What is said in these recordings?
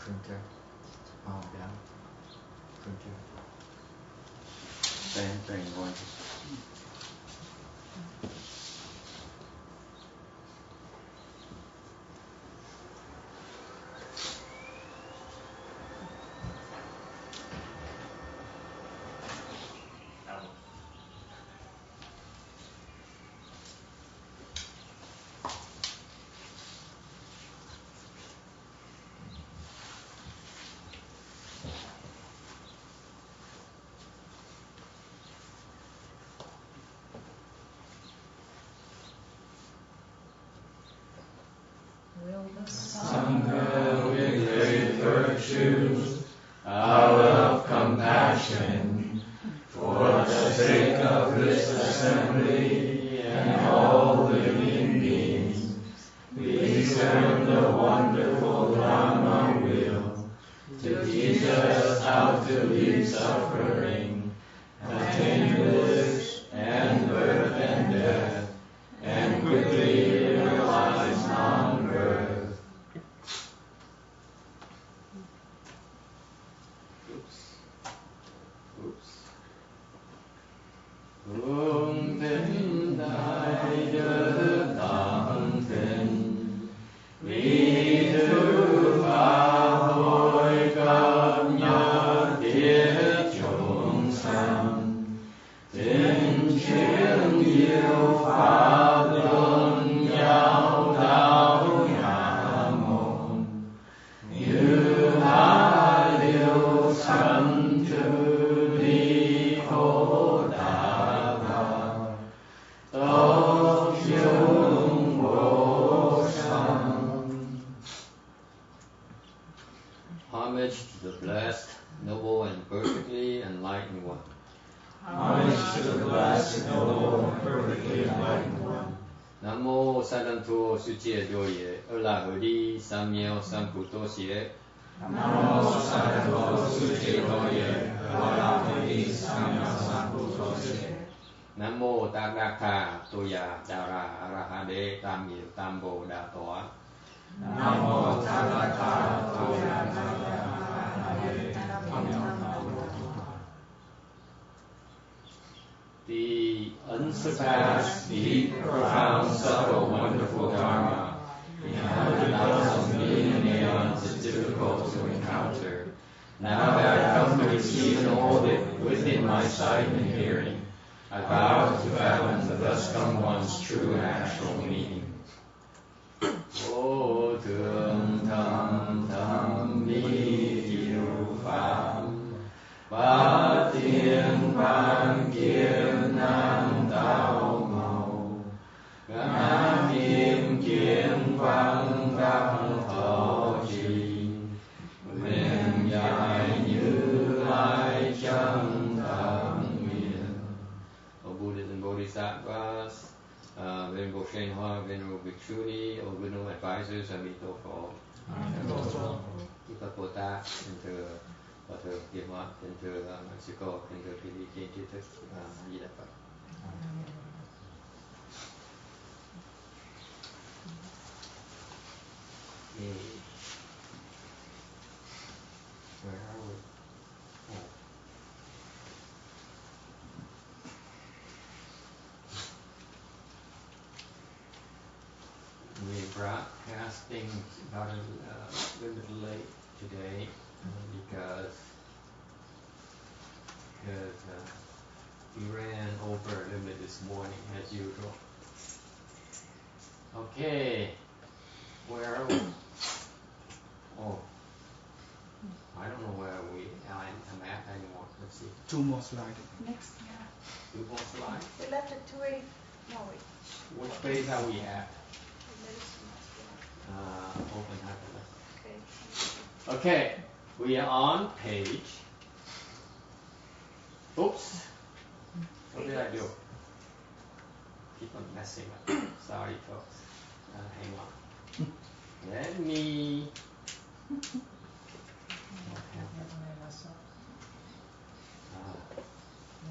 printer. Oh, yeah. Printer. Pen going. Sangha with great virtues, out of compassion, for the sake of this assembly and all living beings, we serve the wonderful Dharma wheel to teach us how to leave suffering, attain bliss and birth and death, and quickly realize non-birth. Hương thính đại đức tạng thịnh, vì thứ pháp hội cấp nhất thiết chúng sanh, tình chuyên diệu pháp luân giáo đạo nhà môn, như hạ liêu sanh trừ đi khổ đà bà, tốc chung vô sanh. Homage to the blessed, noble, and perfectly enlightened one. Homage to the blessed, noble, and perfectly enlightened one. Nam mô Sa Đan Thô Sư Chia Do Ye, Ơ La Hờ Đi, Sam Miêu Sam Pu Tô Xie. Nam mô Sa Đan Thô Sư Chia Do Ye, Ơ La Hờ Đi, Sam Miêu Sam Pu Tô Xie. Nam mô Ta Đa Kha Tô Ya Đà Ra A Ra Ha Đê Tam Miêu Tam Bồ Đà Tọa. Nam mô Ta Đa Kha Tô Ya Đà Ra Ha Đê Tam Miêu Tam Bồ Đà Tọa. The Unsurpassed, deep, profound, subtle, wonderful Dharma, beyond 1,000 million aeons, is difficult to encounter. Now that I come to receive and hold it within my sight and hearing, I vow to fathom the thus come one's true and actual meaning. Vô Thượng Thầm Thầm Mi Diệu Pháp, Bát Thiên Ban Kiên Nam Tao Màu, Ngã Kim Kiên Văn Các Thọ Trì, Nguyện dài như lai chân tạng nguyện. O Buddhas and Bodhisattvas, Venerable Shenhua, Venerable Bhikshuni, O Venerable Advisors, Amito Phổ. Chư Phật Bồ Tát, kính thưa Hòa Thượng Kiệt Hóa, kính thưa Sư Cô, kính thưa quý vị trên tri thức Di Đà Phật. Okay. Where are we? Oh. We're broadcasting about a little bit late today because we ran over a little bit this morning as usual. Okay, where are we? Oh, I don't know where I'm at anymore. Let's see. 2 more slides. Next, yeah. 2 more slides. We left at 280. No, wait. Which page are we at? Medicine must be Open hyperlink. on. Okay. Okay, we are on page. Oops. What did I do? Keep on messing up. Sorry, folks. Hang on. Let me. What happened?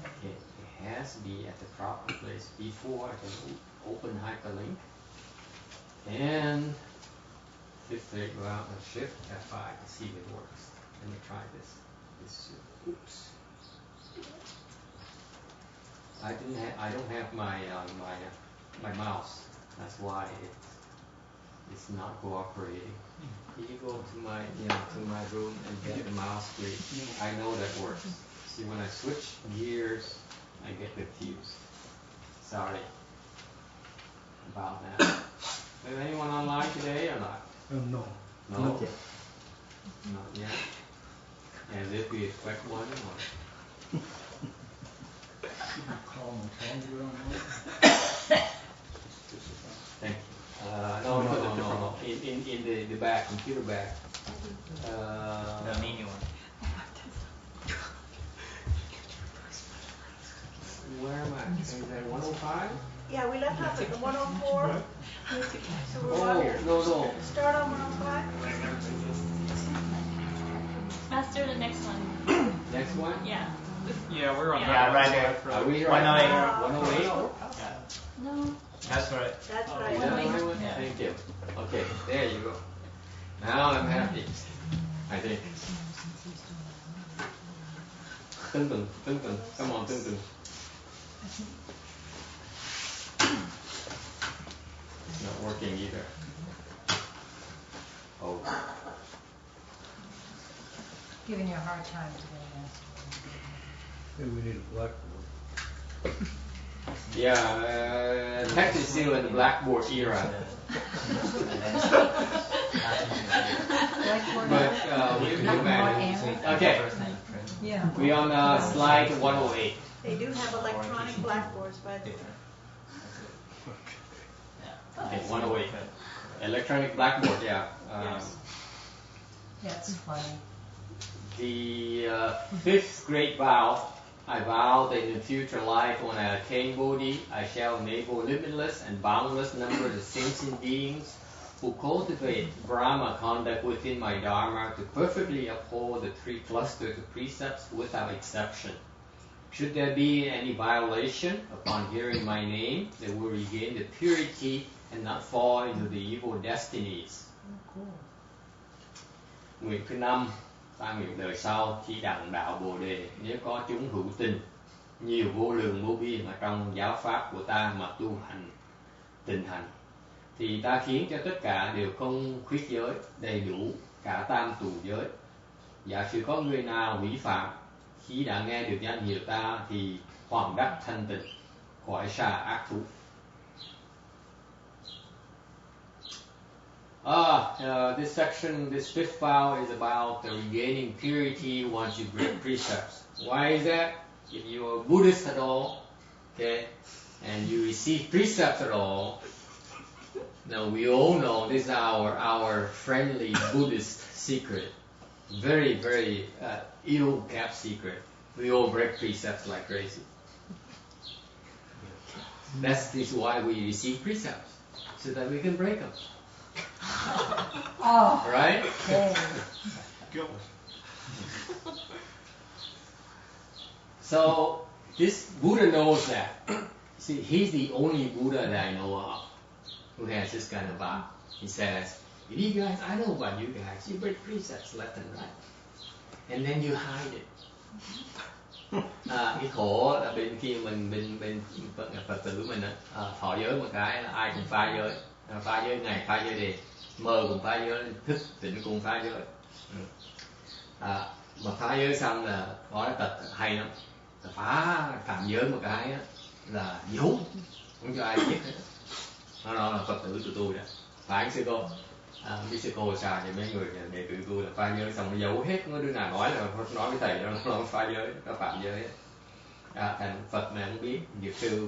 Okay, it has to be at the proper place before I can open hyperlink. And fifth straight vow, shift F5 to see if it works. Let me try this. Oops. I don't have my mouse. That's why it's not cooperating. Can you go to my room and get the mouse, please? I know that works. See, when I switch gears, I get confused. Sorry about that. Is anyone online today or not? No. No. Not yet. Not yet. As if we expect one or. Call and tell you online. Thank you. No. In the back, computer back. The mini one. Where am I? Is that 105? Yeah, we left off at the 104. So we're Oh, here. no. Start on 105. Master, the next one. Next one? Yeah. Yeah, we're on Yeah, that right one. there. Are we right? 108. 108? Yeah, No. that's right. That's Is right. that Wait. the right one? Yeah. Thank you. Okay, there you go. Now I'm happy. I think. Tung. Come on, tung. It's not working either. Oh. Giving you a hard time today, Master. Maybe we need a blackboard. Yeah, text is still in the Blackboard era. Blackboard. But we Not more managed. error. Okay, Yeah. we on slide 108. They do have electronic blackboards, by the way. Okay, 108. Electronic blackboard, yeah. That's funny. The fifth great vow, I vow that in the future life when I attain Bodhi, I shall enable limitless and boundless numbers of sentient beings who cultivate Brahma conduct within my Dharma to perfectly uphold the three clusters of precepts without exception. Should there be any violation upon hearing my name, they will regain the purity and not fall into the evil destinies. Nguyện thứ 5, ta nguyện đời sau khi đặng đạo Bồ Đề, nếu có chúng hữu tình, nhiều vô lượng vô biên ở trong giáo pháp của ta mà tu hành, tình hành, thì ta khiến cho tất cả đều không khuyết giới, đầy đủ cả tam tù giới. Giả sử có người nào hủy phạm, khi đã nghe được danh hiệu ta thì hoàn đắc thanh tịnh, khỏi xa ác thú. This section, this fifth vow is about regaining purity once you break precepts. Why is that? If you are Buddhist at all, okay, and you receive precepts at all, now we all know this is our friendly Buddhist secret, very, very ill-kept secret. We all break precepts like crazy. This is why we receive precepts, so that we can break them. Oh, Right? okay. So this Buddha knows that. See, he's the only Buddha that I know of who has this kind of vow. He says, you guys, I know about you guys. You break precepts left and right, and then you hide it. Cái khổ là bên khi bên Phật tử mình thọ giới một cái là ai cũng phá giới này phá giới đi, mơ cũng phá giới, thức tỉnh cũng phá giới. Mà phá giới xong là có cái tật hay lắm, phá phạm giới một cái là giấu, không cho ai biết hết. Nó là Phật tử tụi tôi đó, phải sư cô. Biết sư cô sao thì mấy người đệ tử tôi là phá giới xong nó giấu hết, có đứa nào nói là nói với thầy nó phá giới, nó phạm giới. Thành Phật mà không biết, Diệt sư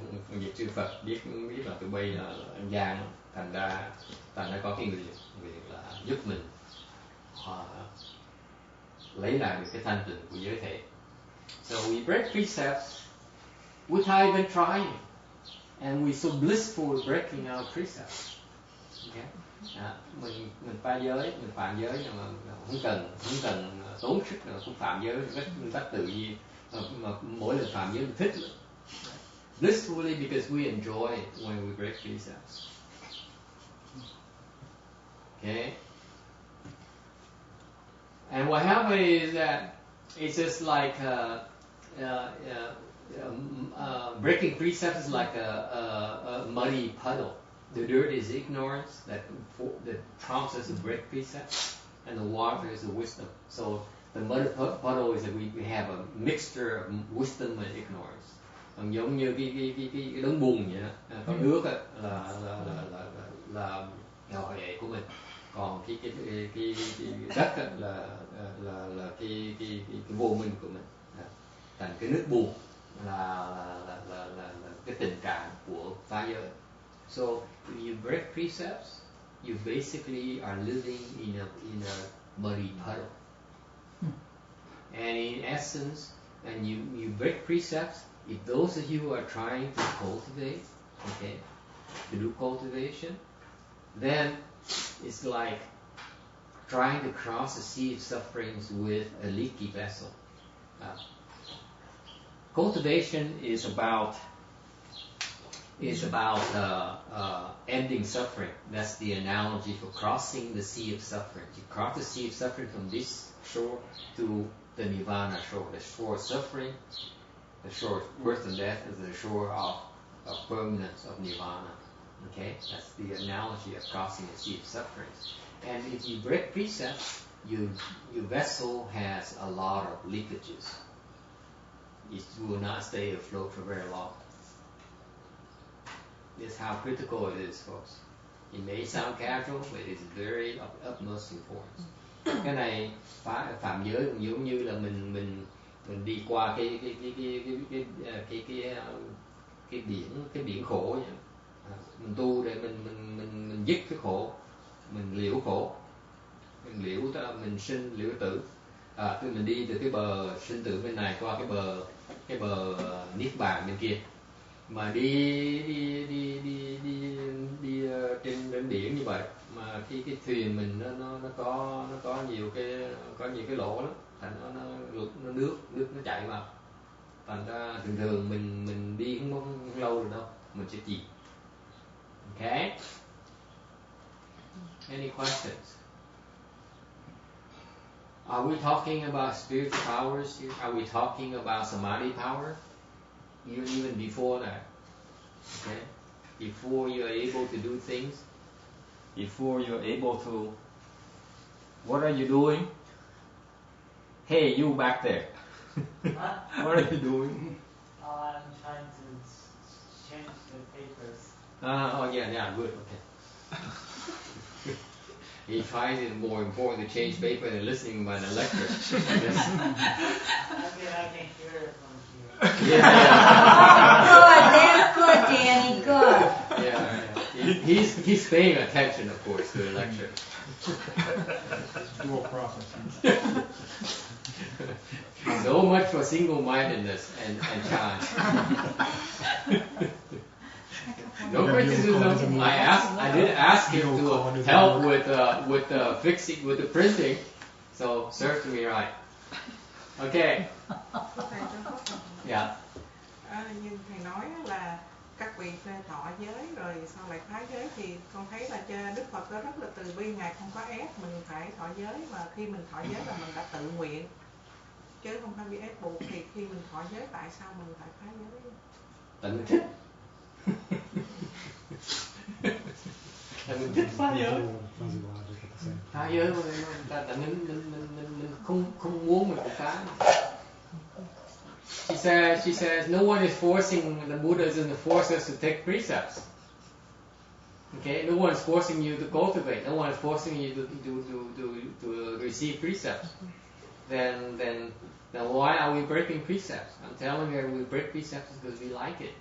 Phật biết là tụi bay là anh Giang, thành ra có cái người là giúp mình lấy lại được cái thanh tịnh của giới thể. So we break precepts without even trying, and we're so blissful with breaking our precepts. Okay? Mình phá giới, mình phạm giới nhưng mà không cần tốn sức nào cũng phạm giới rất tự nhiên. Mà mỗi lần phạm giới mình thích lắm. Blissfully because we enjoy it when we break precepts. Okay? And what happens is that it's just like breaking precepts is like a muddy puddle. The dirt is ignorance that prompts us to break precepts, and the water is the wisdom. So the muddy puddle is that we have a mixture of wisdom and ignorance. Giống như cái đống bùn vậy đó, có nước á, là ngọc hệ của mình, còn cái đất á, là cái vô minh của mình, thành cái nước bùn là cái tình trạng của phá giới. So if you break precepts, you basically are living in a muddy puddle. And in essence, and you break precepts, if those of you who are trying to cultivate, okay, to do cultivation, then it's like trying to cross the sea of sufferings with a leaky vessel. Cultivation is about ending suffering. That's the analogy for crossing the sea of suffering. You cross the sea of suffering from this shore to the nirvana shore. The shore of suffering, the shore of birth and death, is the shore of permanence, of nirvana. Okay, that's the analogy of crossing the sea of suffering. And if you break precepts, your vessel has a lot of leakages. It will not stay afloat for very long. This is how critical it is, folks. It may sound casual, but it is very of utmost importance. Cái này phạm giới cũng giống như là mình đi qua cái biển khổ vậy. Mình tu để mình dứt cái khổ, mình liễu khổ, mình sinh liễu tử. Tức mình đi từ cái bờ sinh tử bên này qua cái bờ niết bàn bên kia. Mà đi trên biển như vậy, mà cái thuyền mình nó có nhiều cái lỗ lắm, thành nó nước nó chạy vào, thành ra thường mình đi không lâu rồi đâu, mình sẽ chìm. Okay? Any questions? Are we talking about spiritual powers here? Are we talking about samadhi power? Even before that, okay? Before you're able to do things, before you're able to, what are you doing? Hey, you back there. What are you doing? Oh, I'm trying to change the papers. Oh yeah, good, okay. He finds it more important to change paper than listening by the lecture. Yes. I can hear it from here. Yeah. Good, Danny, good. Yeah. He's paying attention, of course, to the lecture. Dual processing. So much for single-mindedness and chance. No criticism. I did ask him to help with fixing, with the printing, so serves me right. Okay. Yeah. Như thầy nói là các vị thọ giới rồi sau lại phá giới, thì con thấy là Đức Phật có rất là từ bi, ngài không có ép mình phải thọ giới, mà khi mình thọ giới là mình đã tự nguyện chứ không phải bị ép buộc. Thì khi mình thọ giới tại sao mình phải phá giới? Tại mình thích. Tại mình thích phá giới. Phá giới mà tại mình không muốn mình phải phá. She says, no one is forcing, the Buddha doesn't force us to take precepts. Okay, no one is forcing you to cultivate. No one is forcing you to receive precepts. Then why are we breaking precepts? I'm telling you, we break precepts because we like it.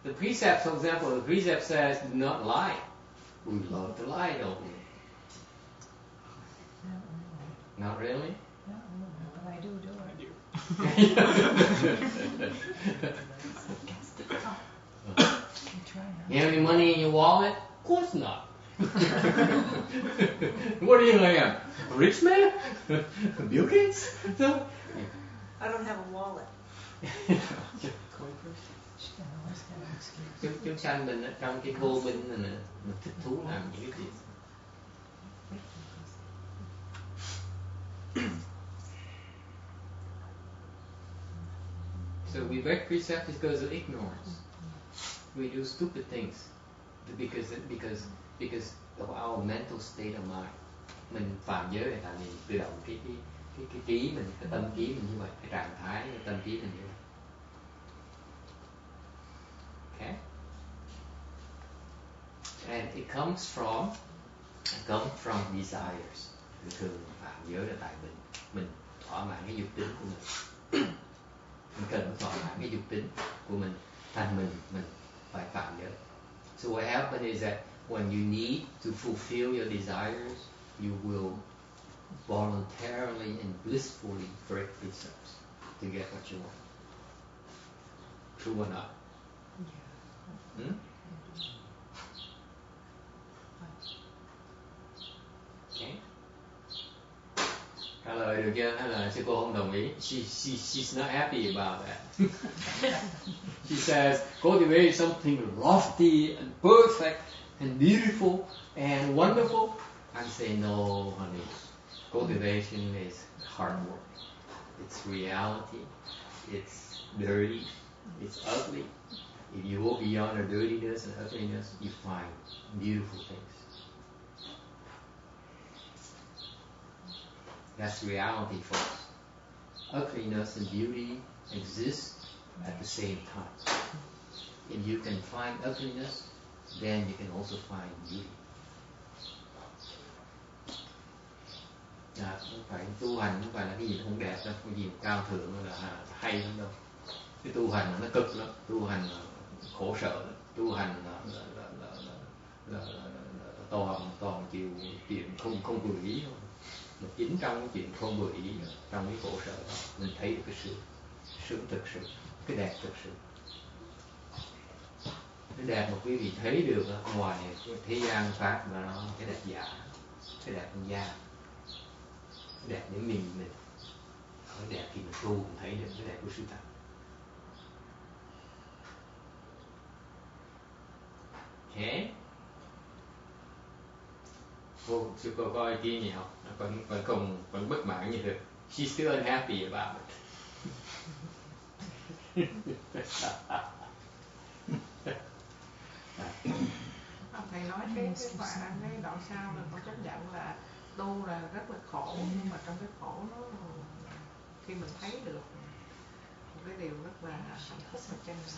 The precept, for example, the precept says, do not lie. We love to lie, don't we? Not really? No, but I do it. You have any money in your wallet? Of course not. What do you think I am? A rich man? Bill Gates? So, I don't have a wallet. Chúng sanh mình ở trong cái vô minh này nè, mình thích thú làm những cái gì. So we break precepts because of ignorance. We do stupid things because of our mental state of mind. Mình phạm giới là tại vì tự động cái trí mình, cái tâm trí mình như vậy, cái trạng thái cái tâm trí mình như vậy. Okay? And it comes from desires. Thường phạm giới là tại mình thỏa mãn cái dục tính của mình. Mình cần thỏa mãn cái dục tính của mình, thành mình phải phạm giới. So what happens is that when you need to fulfill your desires, you will voluntarily and blissfully break precepts to get what you want. True or not? Hmm? Okay. Trả lời được chưa? Hay là sư cô không đồng ý? She's not happy about that. She says cultivate something lofty and perfect and beautiful and wonderful. I say no, honey. Cultivation is hard work. It's reality. It's dirty. It's ugly. If you go beyond the dirtiness and ugliness, you find beautiful things. That's reality, folks. Ugliness and beauty exist at the same time. If you can find ugliness, then you can also find beauty. Không phải tu hành không phải là cái gì không đẹp đâu, cái gì cao thượng là hay lắm đâu. Cái tu hành nó cực lắm, tu hành là khổ sở lắm. Tu hành là toàn chuyện không vừa ý thôi. Mà chính trong cái chuyện không vừa ý, trong cái khổ sở đó, mình thấy được cái sự thực sự, cái đẹp thực sự. Cái đẹp mà quý vị thấy được ở ngoài thế gian pháp mà nó cái đẹp giả, cái đẹp con da, cái đẹp để mình cái đẹp khi mình tu mình thấy được cái đẹp của sự thật. Okay. Sư cô có ý kiến gì không? Vẫn bất mãn như thế. She's still unhappy about it. Thầy nói cái đoạn sau là con chấp nhận là tu là rất là khổ, nhưng mà trong cái khổ nó khi mình thấy được một cái điều rất là hạnh phúc ở trên cái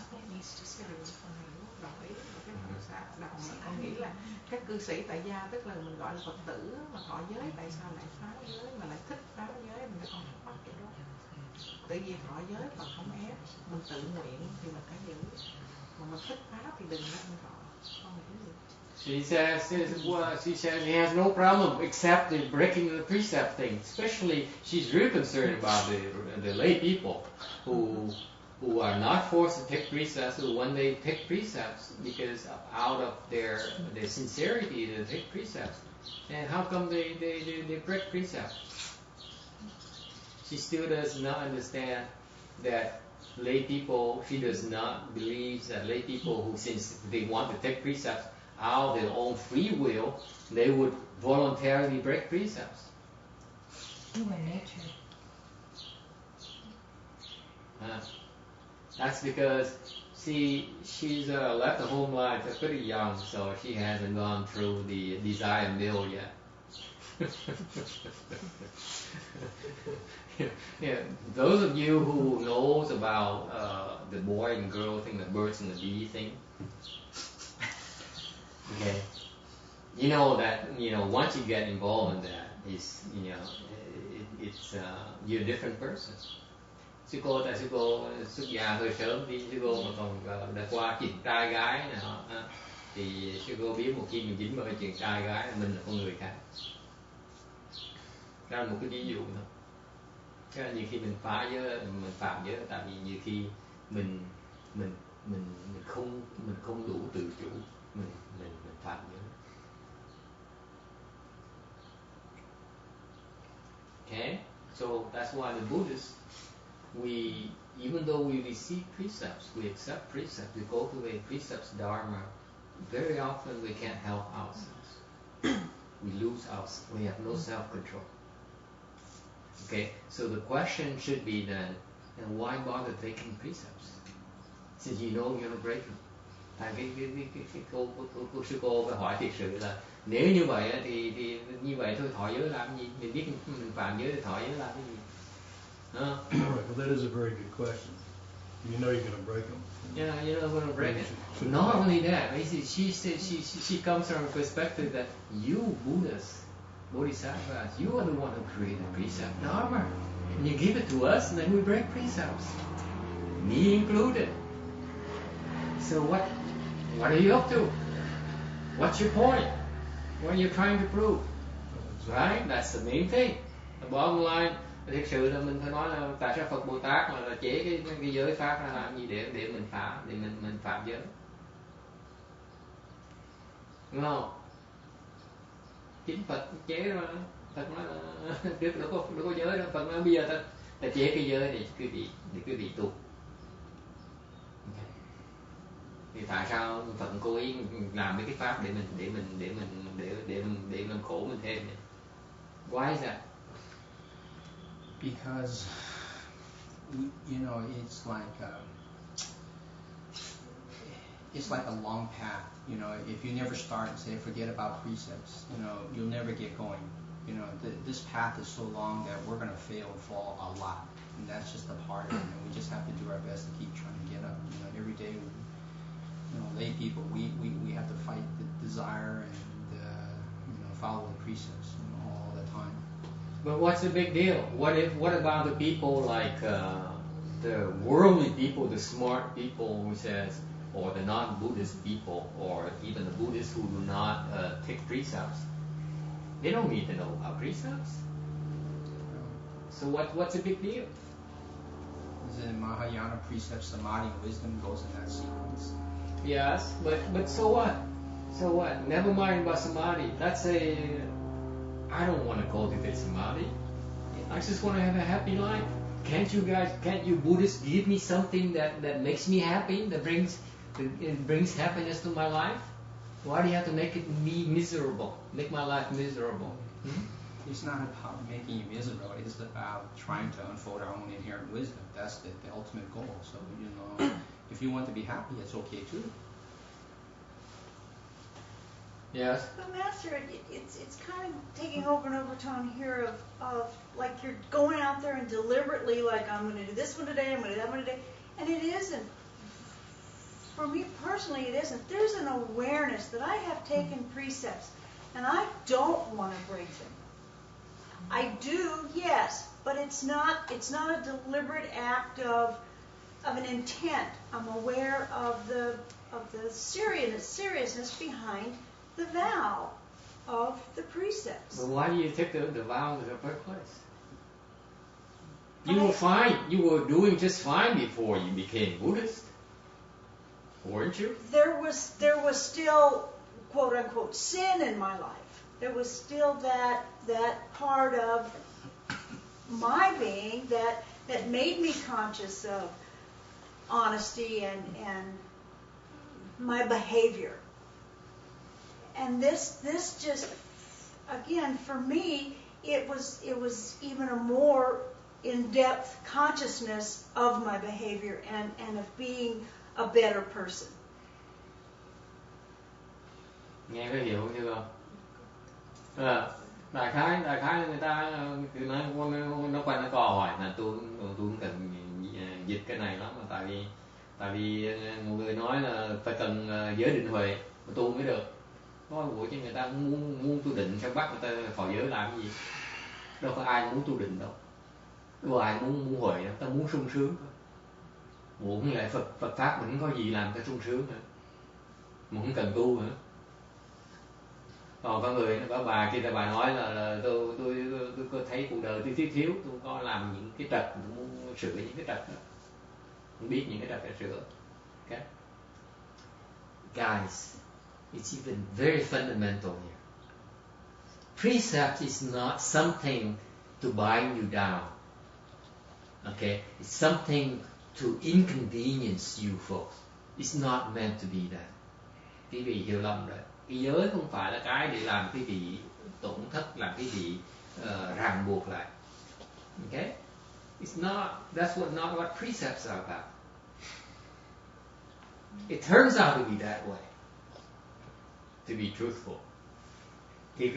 điều đồng ý với cái đồng mà con nghĩ là các cư sĩ tại gia, tức là mình gọi là Phật tử mà thọ giới, tại sao lại phá giới mà lại thích phá giới, mình không bắt được đó. Tự nhiên thọ giới mà không ép, mình tự nguyện thì mình phải giữ, mà mình thích phá thì đừng nên mình thọ. Con nghĩ gì? She says he has no problem except the breaking the precept thing. Especially, she's really concerned about the lay people who are not forced to take precepts, who when they take precepts because out of their sincerity they take precepts. And how come they break precepts? She still does not understand that lay people. She does not believe that lay people who, since they want to take precepts out of their own free will, they would voluntarily break precepts. Human nature. That's because she's left the home life pretty young, so she hasn't gone through the desire mill yet. Yeah, those of you who knows about the boy and girl thing, the birds and the bee thing, okay, you know that once you get involved in that, it's you're a different person. Sư cô xuất gia hơi sớm đi, sư cô mà còn đã qua chuyện trai gái này nọ, thì sư cô biết một khi mình dính vào cái chuyện trai gái mình là con người khác. Đó là một cái ví dụ thôi. Cái là nhiều khi mình phá giới, mình phạm giới, tại vì nhiều khi mình không đủ tự chủ, mình phạm giới. Okay, so that's why the Buddhists we, even though we receive precepts, we accept precepts, we go to a precepts dharma, very often we can't help ourselves. We lose ourselves. We have no self-control. Okay, so the question should be then, and why bother taking precepts? Since you know you're gonna break them. Cái cô sư cô phải hỏi thiệt sự là nếu như vậy thì như vậy thôi, thọ giới làm gì? Mình biết mình phạm giới thì thọ giới làm cái gì? Right, well, that is a very good question. You know you're going to break them. Yeah, you're not going to break it. Should Not only that, she said she comes from a perspective that you Buddhas, Bodhisattvas, you are the one who created precept dharma, and you give it to us, and then we break precepts, me included. So what are you up to? What's your point? What are you trying to prove? Right? That's the main thing. The bottom line. Thực sự là mình phải nói là tại sao Phật Bồ Tát mà là chế cái giới pháp ra làm gì để mình phạm giới, đúng không? Chính Phật chế ra, Phật nói là trước đâu có giới đâu, Phật nói bây giờ ta chế cái giới để quý vị tu. Thì tại sao Phật cố ý làm mấy cái pháp để mình khổ mình thêm vậy? Why is that? Because it's like a long path. If you never start and say forget about precepts, you'll never get going. This path is so long that we're going to fail and fall a lot, and that's just a part of it. And we just have to do our best to keep trying to get up. Every day, lay people, we have to fight the desire and follow the precepts all the time. But what's the big deal? What about the people like the worldly people, the smart people who says, or the non-Buddhist people, or even the Buddhists who do not take precepts? They don't need to know about precepts. So what's the big deal? The Mahayana precepts, samadhi and wisdom goes in that sequence. Yes, but so what? So what? Never mind about samadhi. I don't want to cultivate samadhi. I just want to have a happy life. Can't you Buddhists give me something that makes me happy, that brings happiness to my life? Why do you have to make make my life miserable? It's not about making you miserable. It's about trying to unfold our own inherent wisdom. That's the ultimate goal. So, if you want to be happy, it's okay too. Yes. But Master, it's kind of taking over and over tone here of like you're going out there and deliberately like I'm going to do this one today, I'm going to do that one today, and it isn't. For me personally, it isn't. There's an awareness that I have taken precepts and I don't want to break them. I do, yes, but it's not a deliberate act of an intent. I'm aware of the seriousness behind the vow of the precepts. But why do you take the vow in the first place? You were fine. You were doing just fine before you became Buddhist, weren't you? There was still quote unquote sin in my life. There was still that part of my being that made me conscious of honesty and my behavior. And this just, again, for me, it was even a more in-depth consciousness of my behavior and of being a better person. Nghe có hiểu chưa không? Đại khái là người ta cứ nói nó quanh nó co hỏi là tôi cũng cần dịch cái này lắm, mà tại vì một người nói là phải cần giới định huệ tu mới được. Nói ủa chứ người ta muốn tu định sao bắt người ta thọ giới làm cái gì? Đâu có ai muốn tu định đâu, đâu có ai muốn huệ đâu, ta muốn sung sướng thôi. Muốn lại Phật pháp mình không có gì làm ta sung sướng nữa, mình không cần tu nữa. Còn có người có bà kia, bà nói là tôi có thấy cuộc đời tôi thiếu, tôi có làm những cái trật, tôi muốn sửa những cái trật đó, không biết những cái trật để sửa. Okay? Guys, it's even very fundamental here. Precept is not something to bind you down. Okay, it's something to inconvenience you folks. It's not meant to be that. Quý vị hiểu lầm rồi. Cái giới không phải là cái để làm quý vị tổn thất, làm quý vị ràng buộc lại. Okay, it's not. That's not what precepts are about. It turns out to be that way. To be truthful. Thiệt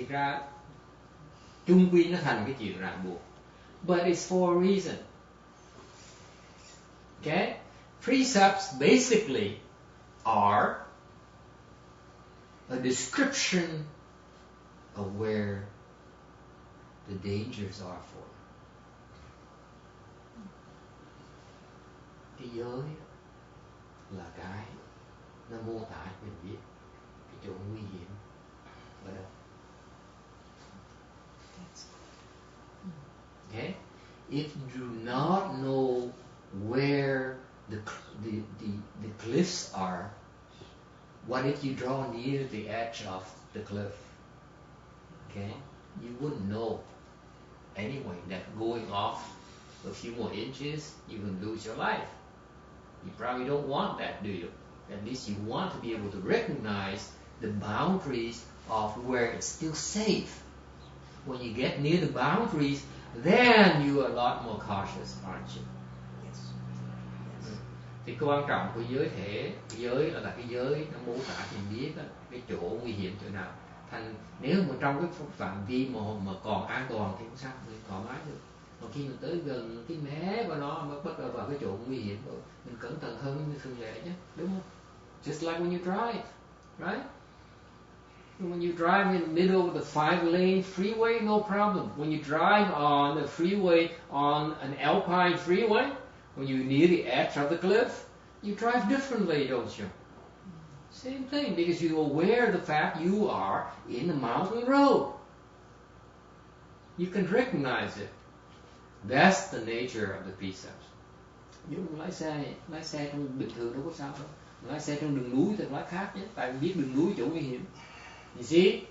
ra chung quy nó thành cái chuyện ràng buộc. But it's for a reason. Okay? Precepts basically are a description of where the dangers are for you. Cái giới là cái nó mô tả cho mình biết cái chỗ nguy hiểm ở đâu. Okay? If you do not know where the cliffs are, what if you draw near the edge of the cliff? Okay? You wouldn't know anyway that going off a few more inches, you will lose your life. You probably don't want that, do you? At least you want to be able to recognize the boundaries of where it's still safe. When you get near the boundaries, then you are a lot more cautious, aren't you? Yes. Thì cái quan trọng của giới thể, giới là cái giới nó mô tả cho mình biết đó, cái chỗ nguy hiểm chỗ nào. Thành nếu mà trong cái phạm vi mà còn an toàn thì không sao, mình thoải mái được. Còn khi mình tới gần cái mé của nó mới bắt đầu vào cái chỗ nguy hiểm rồi, mình cẩn thận hơn như thường lệ chứ, đúng không? Just like when you drive, right? When you drive in the middle of the 5-lane freeway, no problem. When you drive on the freeway, on an alpine freeway, when you're near the edge of the cliff, you drive differently, don't you? Same thing, because you're aware of the fact you are in the mountain road. You can recognize it. That's the nature of the precepts. Nhưng lái xe trong bình thường đâu có sao đâu. Lái xe trong đường núi thì lái khác nhé, tại vì biết đường núi chỗ nguy hiểm. You see?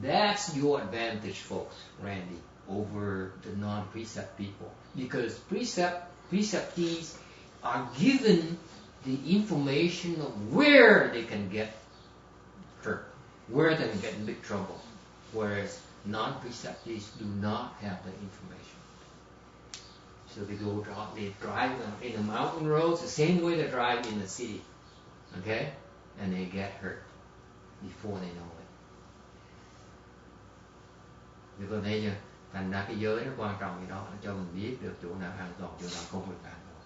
That's your advantage, folks, Randy, over the non-precept people. Because preceptees are given the information of where they can get hurt, where they can get in big trouble, whereas non-preceptees do not have that information. So they drive in the mountain roads the same way they drive in the city, okay? And they get hurt before they know it. Vì con thấy chưa? Thành ra cái giới nó quan trọng gì đó, nó cho mình biết được chỗ nào an toàn, chỗ nào không được an toàn.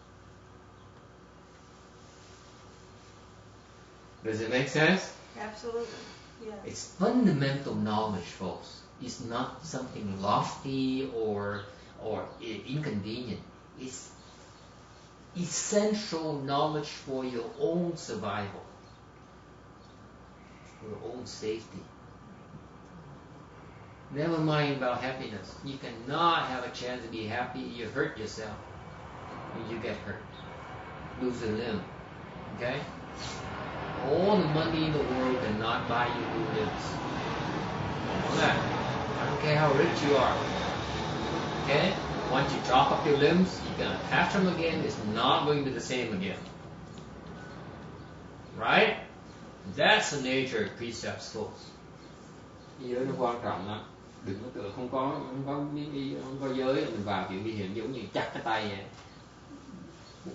Does it make sense? Absolutely. Yes. It's fundamental knowledge, folks. It's not something lofty or inconvenient. It's essential knowledge for your own survival, for your own safety. Never mind about happiness. You cannot have a chance to be happy. You hurt yourself when you get hurt. Lose a limb. Okay? All the money in the world cannot buy you new limbs. All that. I don't care how rich you are. Okay? Once you chop up your limbs, you're going to attach them again. It's not going to be the same again. Right? That's the nature of precepts, folks. Giới nó quan trọng lắm. Đừng có tưởng không có miếng y, không có giới là mình vào chuyện nguy hiểm, giống như chặt cái tay vậy.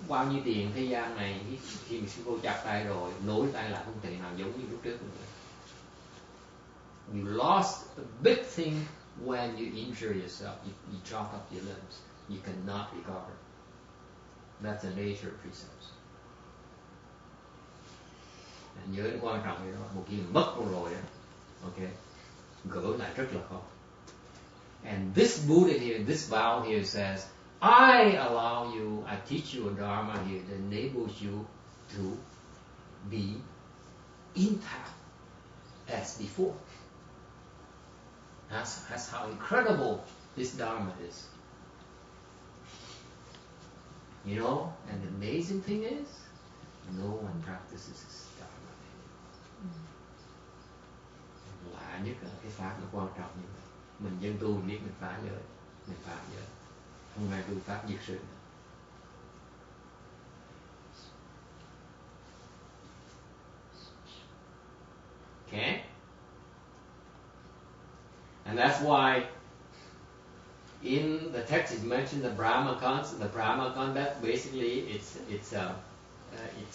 Bao nhiêu tiền thế gian này khi mình sư cô chặt tay rồi nối tay lại không thể nào giống như lúc trước nữa. You lost a big thing when you injure yourself. You chop up your limbs. You cannot recover. That's the nature of precepts. Nhớ nó quan trọng vậy đó. Một khi mất rồi đó, okay, gỡ lại rất là khó. And this Buddha here, this vow here says, I allow you, I teach you a Dharma here that enables you to be intact as before. That's how incredible this Dharma is. You know, and the amazing thing is, no one practices this Dharma anymore. Lạ nhất là cái pháp nó quan trọng như vậy. Mình dân tu mình biết mình phá giới. mình phạm giới, không ai tu pháp diệt sự nữa. Okay? And that's why in the text it mentioned the Brahma concept. The Brahma concept basically it's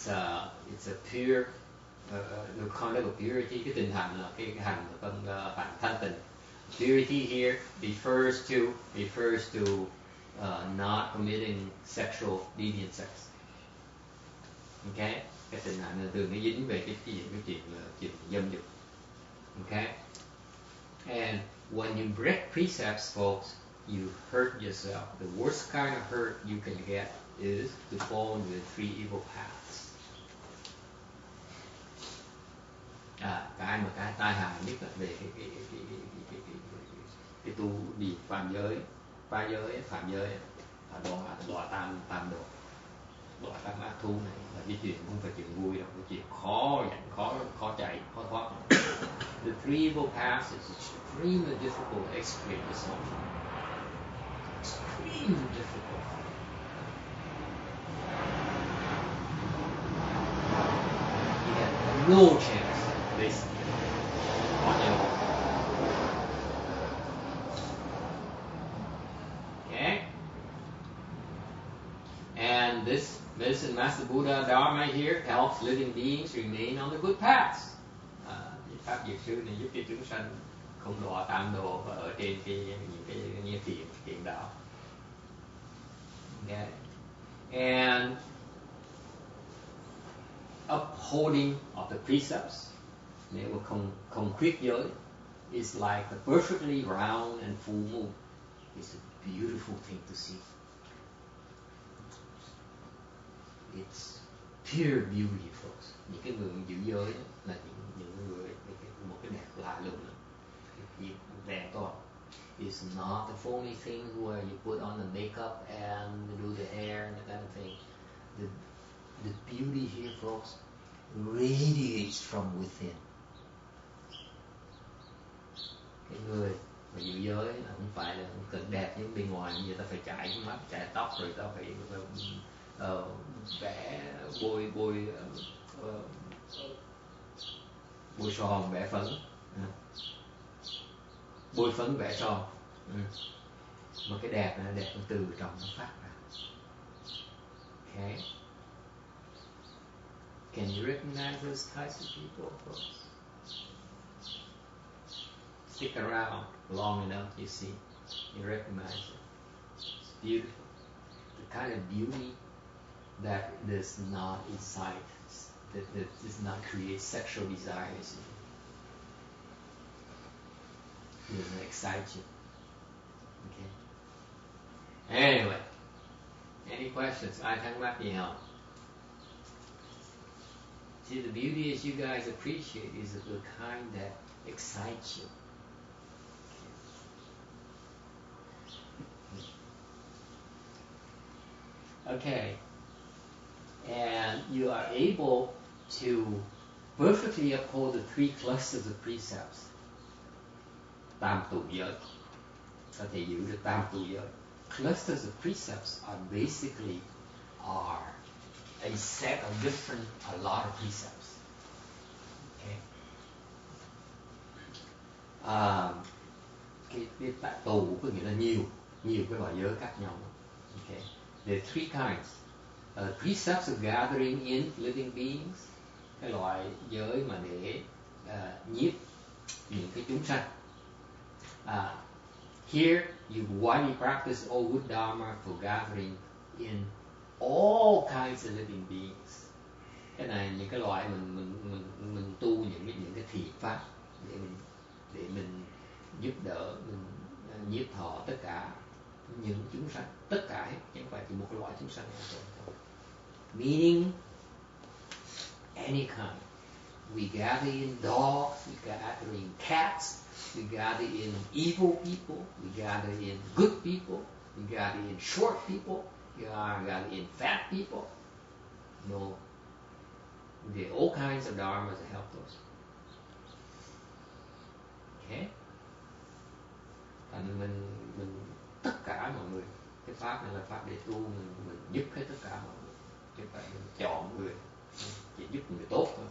a pure the concept of purity. Cái tình hành là cái hành là tâm hành thanh tịnh. Purity here refers to not committing sexual deviant sex. Okay? Cái tình hành là thường nó dính về cái chuyện dâm dục. Okay? And when you break precepts, folks, you hurt yourself. The worst kind of hurt you can get is to fall into the three evil paths. Cái tai hại nhất là về cái tu đi phạm giới, phạm giới, đọa tam độ, đọa tam ác thú này là cái chuyện không phải chuyện vui đâu, cái chuyện khó chạy, khó thoát. The three evil paths is extremely difficult to extricate yourself from. Extremely difficult. You have no chance, basically, on your own. Okay? And this medicine Master Buddha Dharma here helps living beings remain on the good paths. Pháp diệt sư này giúp cho chúng sanh không đọa tam đồ và ở trên những cái thiện đạo. Okay. And upholding of the precepts, nếu mà không khuyết giới, is like a perfectly round and full moon. It's a beautiful thing to see. It's pure beauty, folks. Những cái người giữ giới là những người một cái đẹp lạ lùng. Cái đẹp thôi. It's not the phony thing where you put on the makeup and do the hair and that kind of thing. The beauty here, folks, radiates from within. Cái người mà giữ giới là không phải là cực đẹp như bên ngoài, như ta phải chải mắt, chải tóc, rồi ta phải vẽ bôi son, vẽ phấn, bôi phấn vẽ son. Mà cái đẹp này đẹp từ trong nó phát ra. Okay. Can you recognize those types of people, folks? Stick around long enough, you see, you recognize it. It's beautiful. The kind of beauty that does not incite, that does not create sexual desires. It doesn't excite you. Okay. Anyway, any questions? Ai thắc mắc gì không? See, the beauty as you guys appreciate is the kind that excites you. Okay. And you are able to perfectly uphold the three clusters of precepts. Tam tụ giới. Có thể giữ được tam tụ giới. Clusters of precepts are basically a set of a lot of precepts. Okay. Cái tụ có nghĩa là nhiều cái loại giới khác nhau. Okay. There are three kinds. Precepts of gathering in living beings, cái loại giới mà để nhiếp những cái chúng sanh. Here you widely practice all good dharma for gathering in all kinds of living beings. Cái này những cái loại mình tu những cái thiện pháp để mình giúp đỡ, mình nhiếp thọ tất cả những chúng sanh, tất cả hết, chứ không phải chỉ một cái loại chúng sanh nào thôi. Meaning any kind. We gather in dogs, we gather in cats, we gather in evil people, we gather in good people, we gather in short people, we gather in fat people. No. There are all kinds of dharmas to help us. Okay? And mình tất cả mọi người. Cái pháp này là pháp để tu, mình giúp hết tất cả mọi người, chứ không phải mình chọn người, chỉ giúp người tốt thôi.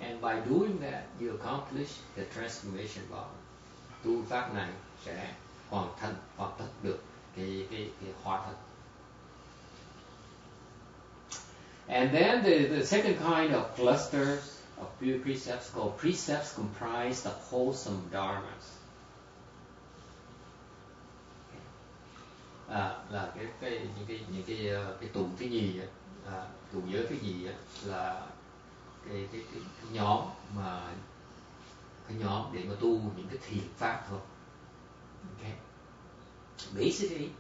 And by doing that, you accomplish the transformation body. Tu pháp này sẽ hoàn tất được cái hóa thân. And then the second kind of clusters of pure precepts called precepts comprise the wholesome dharmas. Là những cái tụ thứ nhì, tụ giới thứ nhì là cái nhóm để mà tu những cái thiền pháp thôi. Okay. Basically,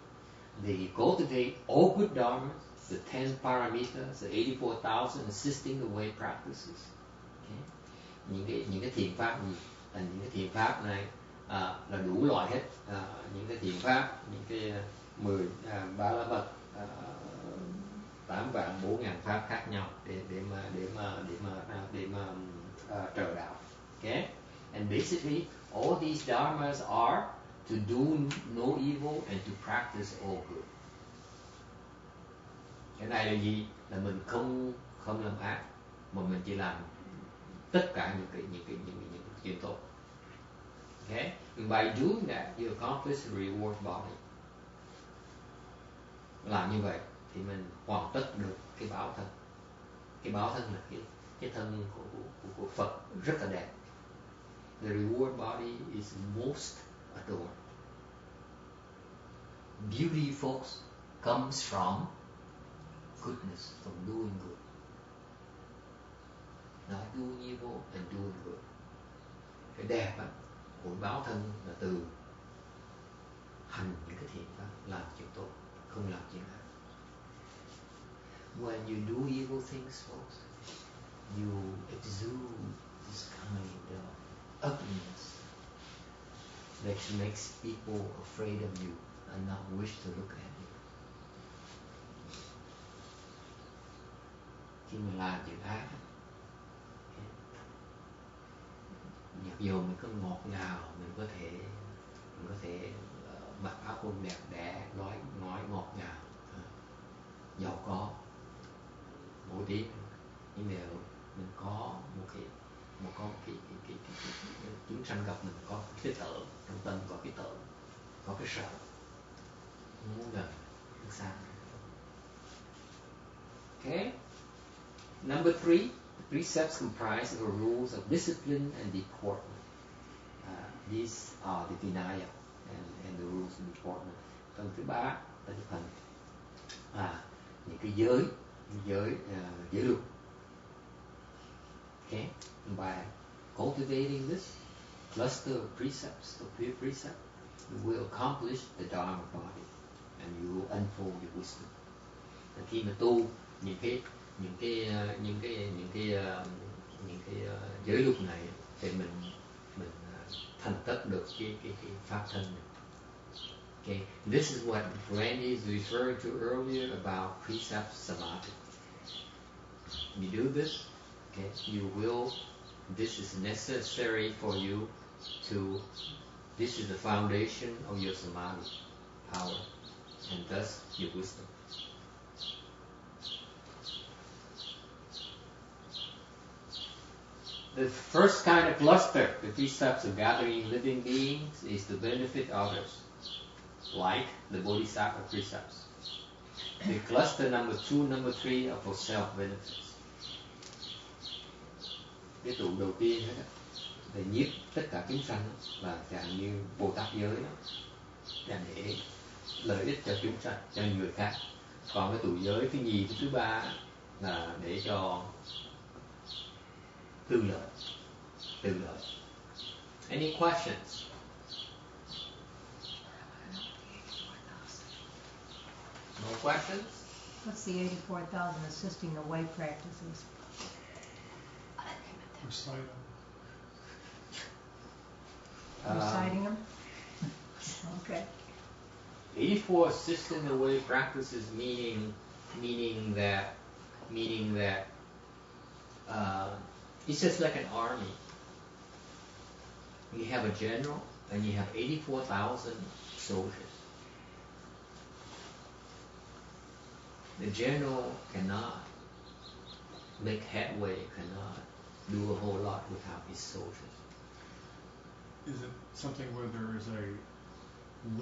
they cultivate all good dharmas, the 10 paramitas, the 84,000 assisting the way practices. Okay. Những cái thiền pháp gì? Những cái thiền pháp này là đủ loại hết. Những cái thiền pháp, những cái 10 ba la mật, 8 vạn 4.000 pháp khác nhau để mà trợ đạo. Okay? And basically, all these dharmas are to do no evil and to practice all good. Cái này là gì? Là mình không làm ác, mà mình chỉ làm tất cả những chuyện tốt. Okay? And by doing that, you accomplish the reward body. Làm như vậy thì mình hoàn tất được cái báo thân. Cái báo thân là cái thân của Phật rất là đẹp. The reward body is most adored. Beauty, folks, comes from goodness, from doing good. Not doing evil and doing good. Cái đẹp của báo thân là từ hành những cái thiện pháp, làm chuyện tốt, không làm chuyện ác. When you do evil things, folks, you exude this kind of ugliness that makes people afraid of you and not wish to look at you. Khi mình làm chuyện ác, dù mình có ngọt ngào, mình có thể mặc áo quần đẹp đẽ, nói ngọt ngào, giàu có, nổi tiếng, nhưng mà mình có một cái chúng sanh gặp mình có cái tợ, trong tâm có cái tợ, có cái sợ, không muốn gần, không xa. Okay. Number 3, the precepts comprise of the rules of discipline and deportment. These are the Vinaya and the rules of deportment. Phần thứ 3 là cái phần những cái giới luật. Okay, and by cultivating this cluster of precepts, of pure precepts, you will accomplish the Dharma body, and you will unfold your wisdom. Khi mà tu những cái giới luật này thì mình thành tất được cái pháp thân này. Okay, this is what Randy is referring to earlier about precept samadhi. You do this, okay, you will. This is necessary for you to. This is the foundation of your samadhi power, and thus your wisdom. The first kind of cluster, the precepts of gathering living beings, is to benefit others, like the Bodhisattva precepts. The cluster number 2, number 3 are for self-benefits. Cái tụ đầu tiên đó, là nhiếp tất cả chúng sanh, là dạng như Bồ Tát giới đó, là để lợi ích cho chúng sanh, cho người khác. Còn cái tụ giới thứ nhì, thứ ba là để cho tư lợi. Any questions? No questions? What's the 84,000 assisting the way practices? Reciting them? Okay. 84 assisting the way practices, meaning that it's just like an army. You have a general, and you have 84,000 soldiers. The general cannot make headway, cannot do a whole lot without his soldiers. Is it something where there is a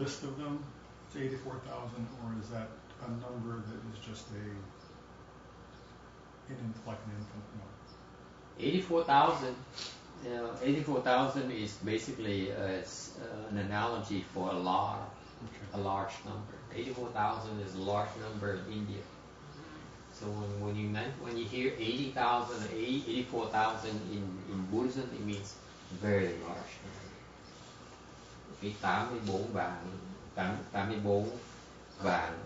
list of them, it's 84,000, or is that a number that is just like an infant number? 84,000, 84,000 is basically an analogy for a large number. 84,000 is a large number in India. So when you hear 80,000, 84,000 in Buddhism, it means very large number. Cái 84 vạn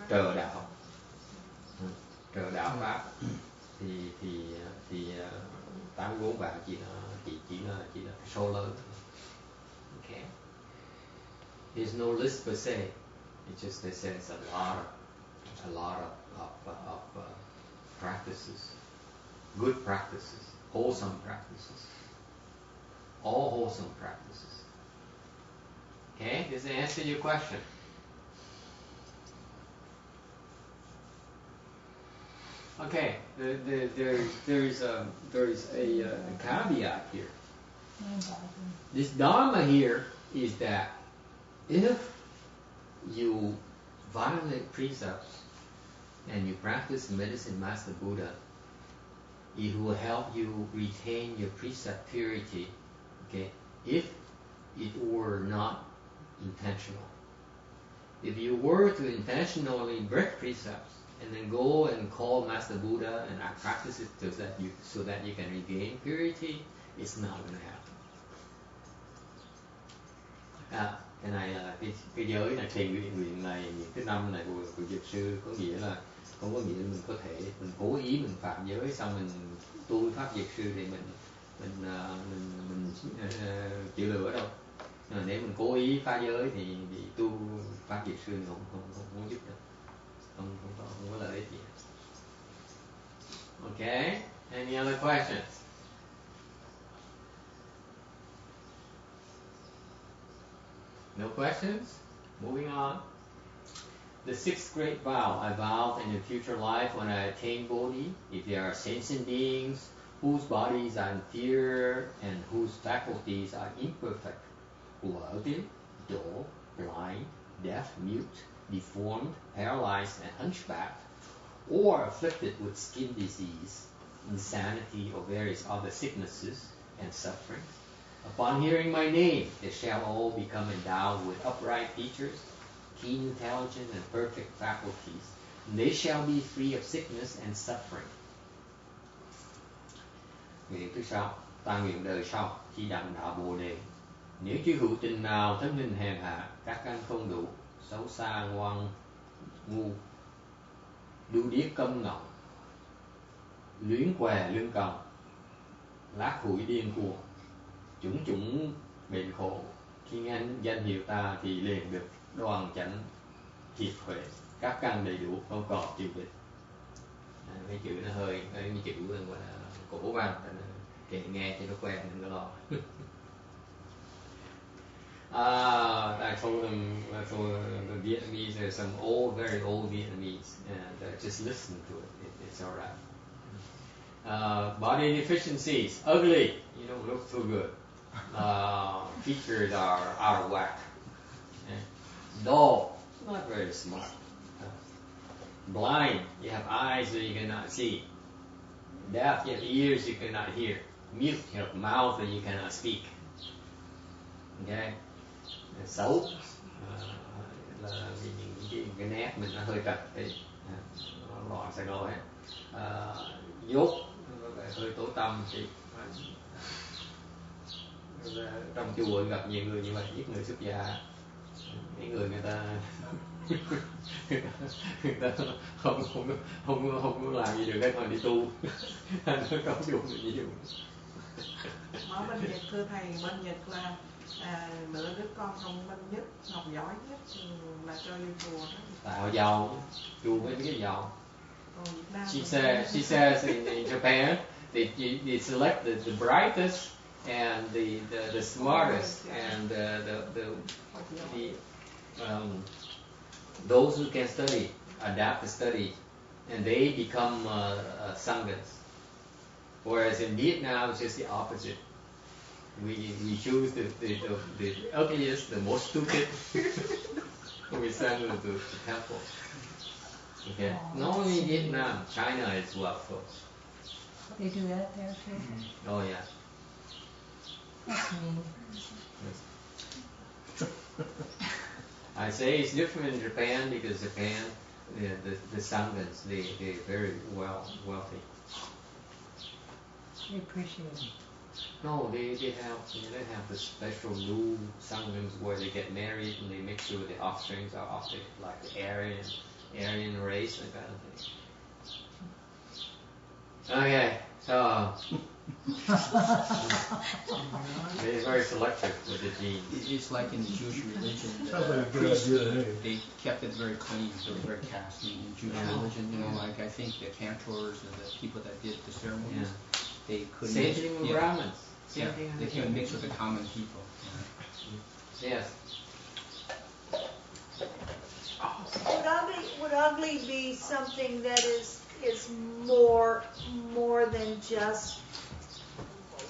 trợ đạo Pháp thì 84 vạn chỉ là số lớn. Okay. There's no list per se. It's just they say it's a lot of practices, good practices, wholesome practices, all wholesome practices. Okay, does that answer your question? Okay, there is a caveat here. This Dharma here is that if you violate precepts and you practice medicine Master Buddha, it will help you retain your precept purity, okay, if it were not intentional. If you were to intentionally break precepts and then go and call Master Buddha and practice it so that you can regain purity, it's not going to happen. Cái này là cái giới này, thiền nguyện này, những cái năm này của Dược sư có nghĩa là không có nghĩa là mình có thể mình cố ý mình phạm giới xong mình tu pháp Dược sư thì mình chịu lửa đâu. Nếu mình cố ý phá giới thì tu pháp Dược sư không giúp được, không có lợi ích gì. Okay, any other questions? No questions? Moving on. The sixth great vow. I vow in the future life when I attain Bodhi, if there are sentient beings whose bodies are inferior and whose faculties are imperfect, who are ugly, dull, blind, deaf, mute, deformed, paralyzed, and hunchbacked, or afflicted with skin disease, insanity, or various other sicknesses and sufferings, upon hearing my name, they shall all become endowed with upright features, keen intelligence, and perfect faculties. And they shall be free of sickness and suffering. Nguyện thứ 6, ta nguyện đời sau khi đặng đạo Bồ đề, nếu chư hữu tình nào thân hình hèn hạ, các căn không đủ, xấu xa ngoan ngu, đu điếc câm ngọng, luyến què lưng còng, lác hủi điên cuồng, chủng bệnh khổ, khi nghe danh hiệu ta thì liền được đoàn chánh triệt huệ, các căn đầy đủ, không còn chịu bệnh. Mấy chữ nó hơi mấy chữ gọi là cổ văn, kệ nghe cho nó quen đừng có lo. I told the Vietnamese, there's some very old Vietnamese, and just listen to it. It's all right. Body deficiencies, ugly, you don't look so good. Features are out of whack. Dull, not very smart. Blind, you have eyes that you cannot see. Deaf, you have ears you cannot hear. Mute, you have mouth that you cannot speak. Okay? Xấu là vì những cái nét mình nó hơi trật thì loạn sẽ nói. Dốt hơi tối tăm thì trong chùa gặp nhiều người như vậy, ít người xuất gia. Mấy người ta không làm gì được hết mà đi tu. Nó không dùng được nhiều. Ở bên Nhật thưa thầy, bên Nhật là lựa đứa con thông minh nhất, học giỏi nhất là cho vô chùa đó. Tại họ giàu, chùa với cái giàu. She says in Japan they select the brightest and the smartest and those who can study adapt the study, and they become sanghas. Whereas in Vietnam, it's just the opposite. We choose the ugliest, the most stupid. We send them to the temple. Okay. Not only Vietnam, China as well, folks. They do that there too? Oh yeah. That's mean. I say it's different in Japan because Japan, the sanghas, they're very wealthy. They appreciate it. No, they have the special rule sanghas where they get married and they make sure the offsprings are of the Aryan race and kind of thing. Okay, so they're very selective with the genes. It's like in the Jewish religion. Sounds like a good idea to me. They kept it very clean. It was very caste in Jewish religion. You know, like I think the cantors and the people that did the ceremonies, they couldn't. Same thing with Brahmins. Yeah, they couldn't mix with the common people. Yes. Would ugly be something that is more than just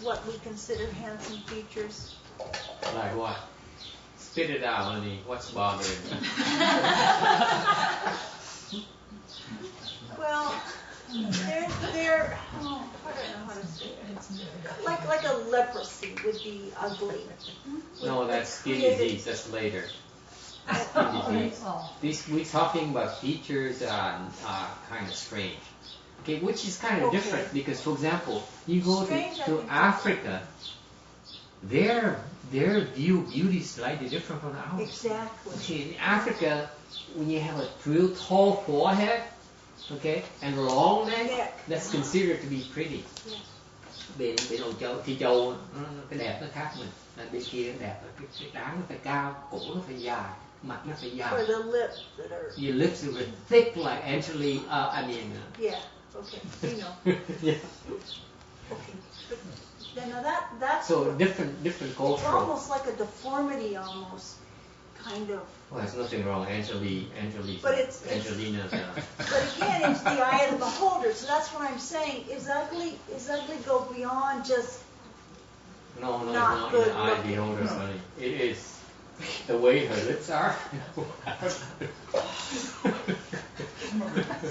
what we consider handsome features? Like what? Spit it out, honey. What's bothering you? Well, they're I don't know how to say it. Like a leprosy would be ugly. No, that's skin disease. That's later. Skin disease. We're talking about features are kind of strange. Okay, which is kind of different because, for example, you go to Africa, their view of beauty is slightly different from ours. Exactly. Okay, in Africa, when you have a real tall forehead, okay, and long neck, that's considered to be pretty. Bên Âu Châu, Phi Châu, cái đẹp nó khác mình. Bên kia nó đẹp, cái trán nó phải cao, cổ nó phải dài, mặt nó phải dài. For the lips that are. Your lips are thick like Angelique. Yeah. Okay. You know. Yeah. Okay. But then that's. So different It's cultural. almost like a deformity, almost, kind of. Well, there's nothing wrong. Angelina's. But But again, it's the eye of the beholder. So that's what I'm saying. Is ugly go beyond just. No, it's not not good in the eye of the beholder, honey. It is the way her lips are.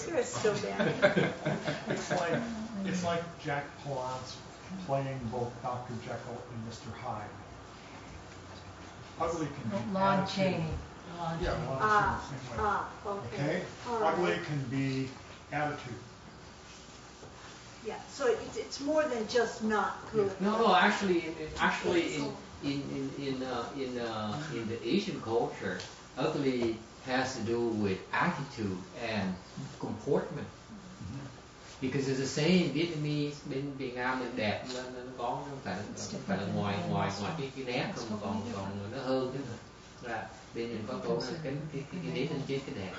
You're so bad. It's like Jack Palance playing both Dr. Jekyll and Mr. Hyde. Ugly can be Lon attitude. Chaney. Yeah, Lon Chaney, same way. Okay. Okay? All right. Ugly can be attitude. Yeah. So it's more than just not good. No. Actually, in the Asian culture, ugly has to do with attitude and comportment. Because it's the same Vietnamese bên Việt Nam mình đẹp nó có phải là ngoài cái nét không còn nó hơn chứ là bên mình có câu là cái nét trên chết cái đẹp.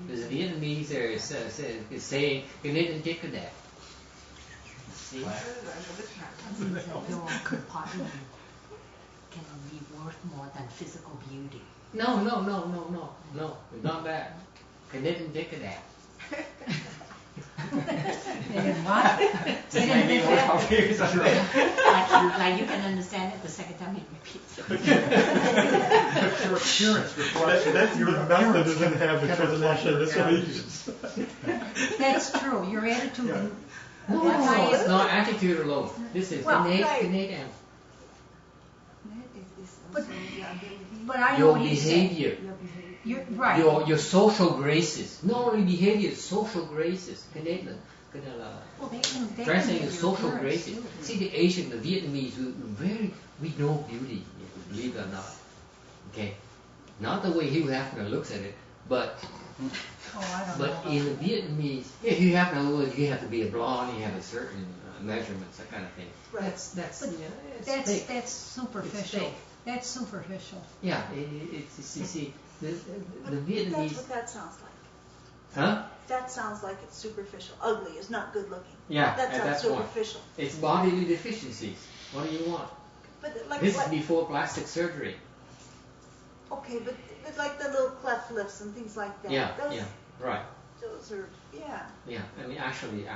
Because the Vietnamese are saying cái nét trên chết cái đẹp. See? Your compartment can be worth more than physical beauty. No, not that. Cái nét trên chết cái đẹp. They didn't what? They didn't Maybe more confused. like you can understand it the second time you repeat. Your appearance reflects Your method doesn't have the translation. That's what he uses. That's true. Your attitude. Yeah. No, it's not attitude alone. This is innate and But I know your what he's behavior. saying. You're right. Your social graces. Not only behavior, social graces. Cái đấy là Well, they can dressing get is your social appearance, graces. too. See, the Asian, the Vietnamese, we know beauty, believe it or not. Okay, not the way Hugh Hefner looks at it, but I don't but know. in the Vietnamese, yeah, Hugh Hefner, you have to be a blonde, you have a certain measurements, that kind of thing. Right. That's That's superficial. fake. That's superficial. Yeah, it's you see the That's Vietnamese. what that sounds like. Huh? That sounds like it's superficial. Ugly is not good looking. Yeah, That at sounds that point. superficial. It's bodily deficiencies. What do you want? But like This is what? before plastic surgery. Okay, but like the little cleft lips and things like that. Yeah, Those, yeah, right. Those are, yeah. Yeah, I mean actually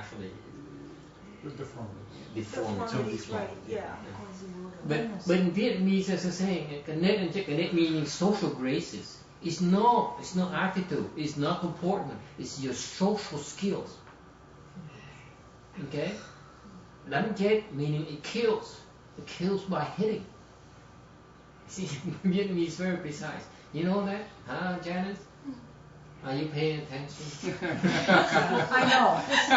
The deformity. Deformities, right, yeah. But in Vietnamese, as I was saying, connect meaning social graces. It's not attitude. It's not comportment. It's your social skills. Okay? Đánh chết meaning it kills. It kills by hitting. See, Vietnamese is very precise. You know that? Huh, Janice? Are you paying attention? I know, this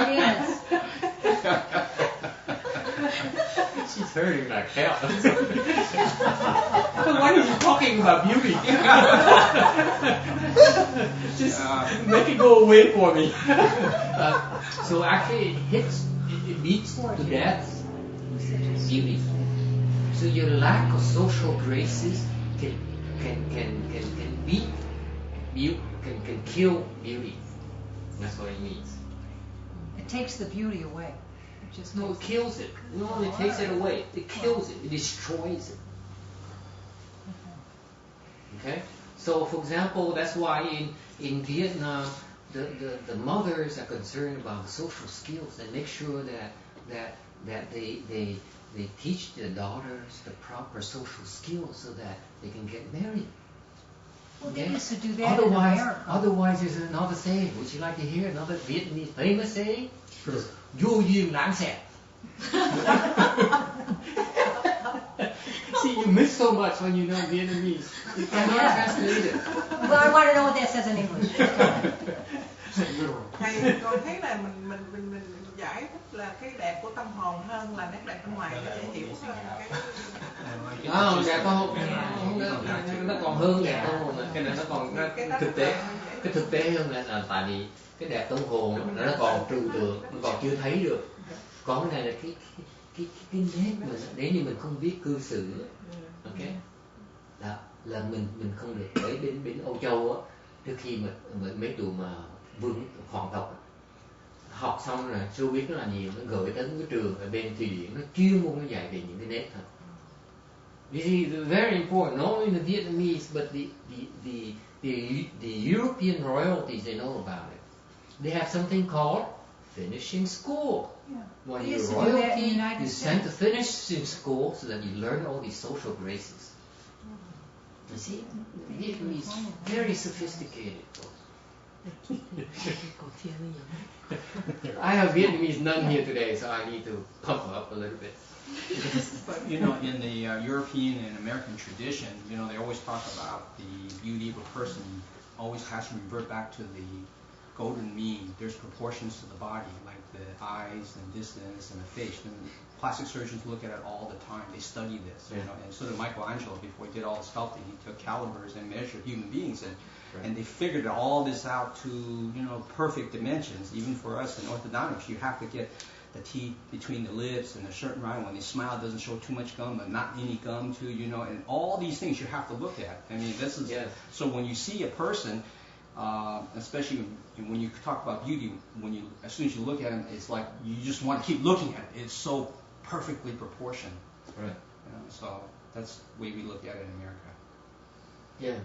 She's hurting like hell. Why are you talking about beauty? Just make it go away for me. So actually it beats to death beauty. So your lack of social graces can beat beauty, can kill beauty. That's what it means. It takes the beauty away. It just No, it kills it. Not only takes it away, it kills it. It destroys it. Okay? So, for example, that's why in Vietnam, the mothers are concerned about the social skills and make sure that they teach their daughters the proper social skills so that they can get married. Well, Okay? they used to do that in America. Otherwise, there's another saying. Would you like to hear another Vietnamese famous saying? Sure. Vô duyên lãng xẹt. See, you miss so much when you know Vietnamese. You cannot translate it. Well, I want to know what that says in English. Thầy con thấy là mình giải thích là cái đẹp của tâm hồn hơn là nét đẹp bên ngoài nó dễ hiểu hơn cái. Đẹp không? Nó còn hơn đẹp tâm hồn. Cái này nó còn cái thực tế hơn là tại vì cái đẹp tâm hồn nó còn trừu tượng, nó còn chưa thấy được. Còn cái này là cái nét mình nếu như mình không biết cư xử, ok, là mình không được. Bởi bên Âu Châu á, trước khi mà mấy tụi mà vương hoàng tộc học xong là chưa biết nó là gì, nó gửi tới cái trường ở bên Thụy Điển, nó chuyên môn nó dạy về những cái nét thôi. You see, very important, not only the Vietnamese but the European royalties, they know about it. They have something called finishing school. Yeah. When We you're used to do that in the royalty, United you States. send to finishing school so that you learn all these social graces. You see, Vietnamese very sophisticated. I have Vietnamese none here today, so I need to pump up a little bit. You know, in the European and American tradition, you know, they always talk about the beauty of a person always has to revert back to the golden mean. There's proportions to the body, like the eyes and distance and the face. And plastic surgeons look at it all the time. They study this, you know. And so did Michelangelo before he did all the sculpting. He took calibers and measured human beings, and they figured all this out to, you know, perfect dimensions. Even for us in orthodontics, you have to get the teeth between the lips and a certain right. When they smile, it doesn't show too much gum, but not any gum too, you know. And all these things you have to look at. I mean, this is so when you see a person. Especially when you talk about beauty, as soon as you look at them, it's like you just want to keep looking at it. It's so perfectly proportioned. Right. You know, so that's the way we look at it in America. Yeah.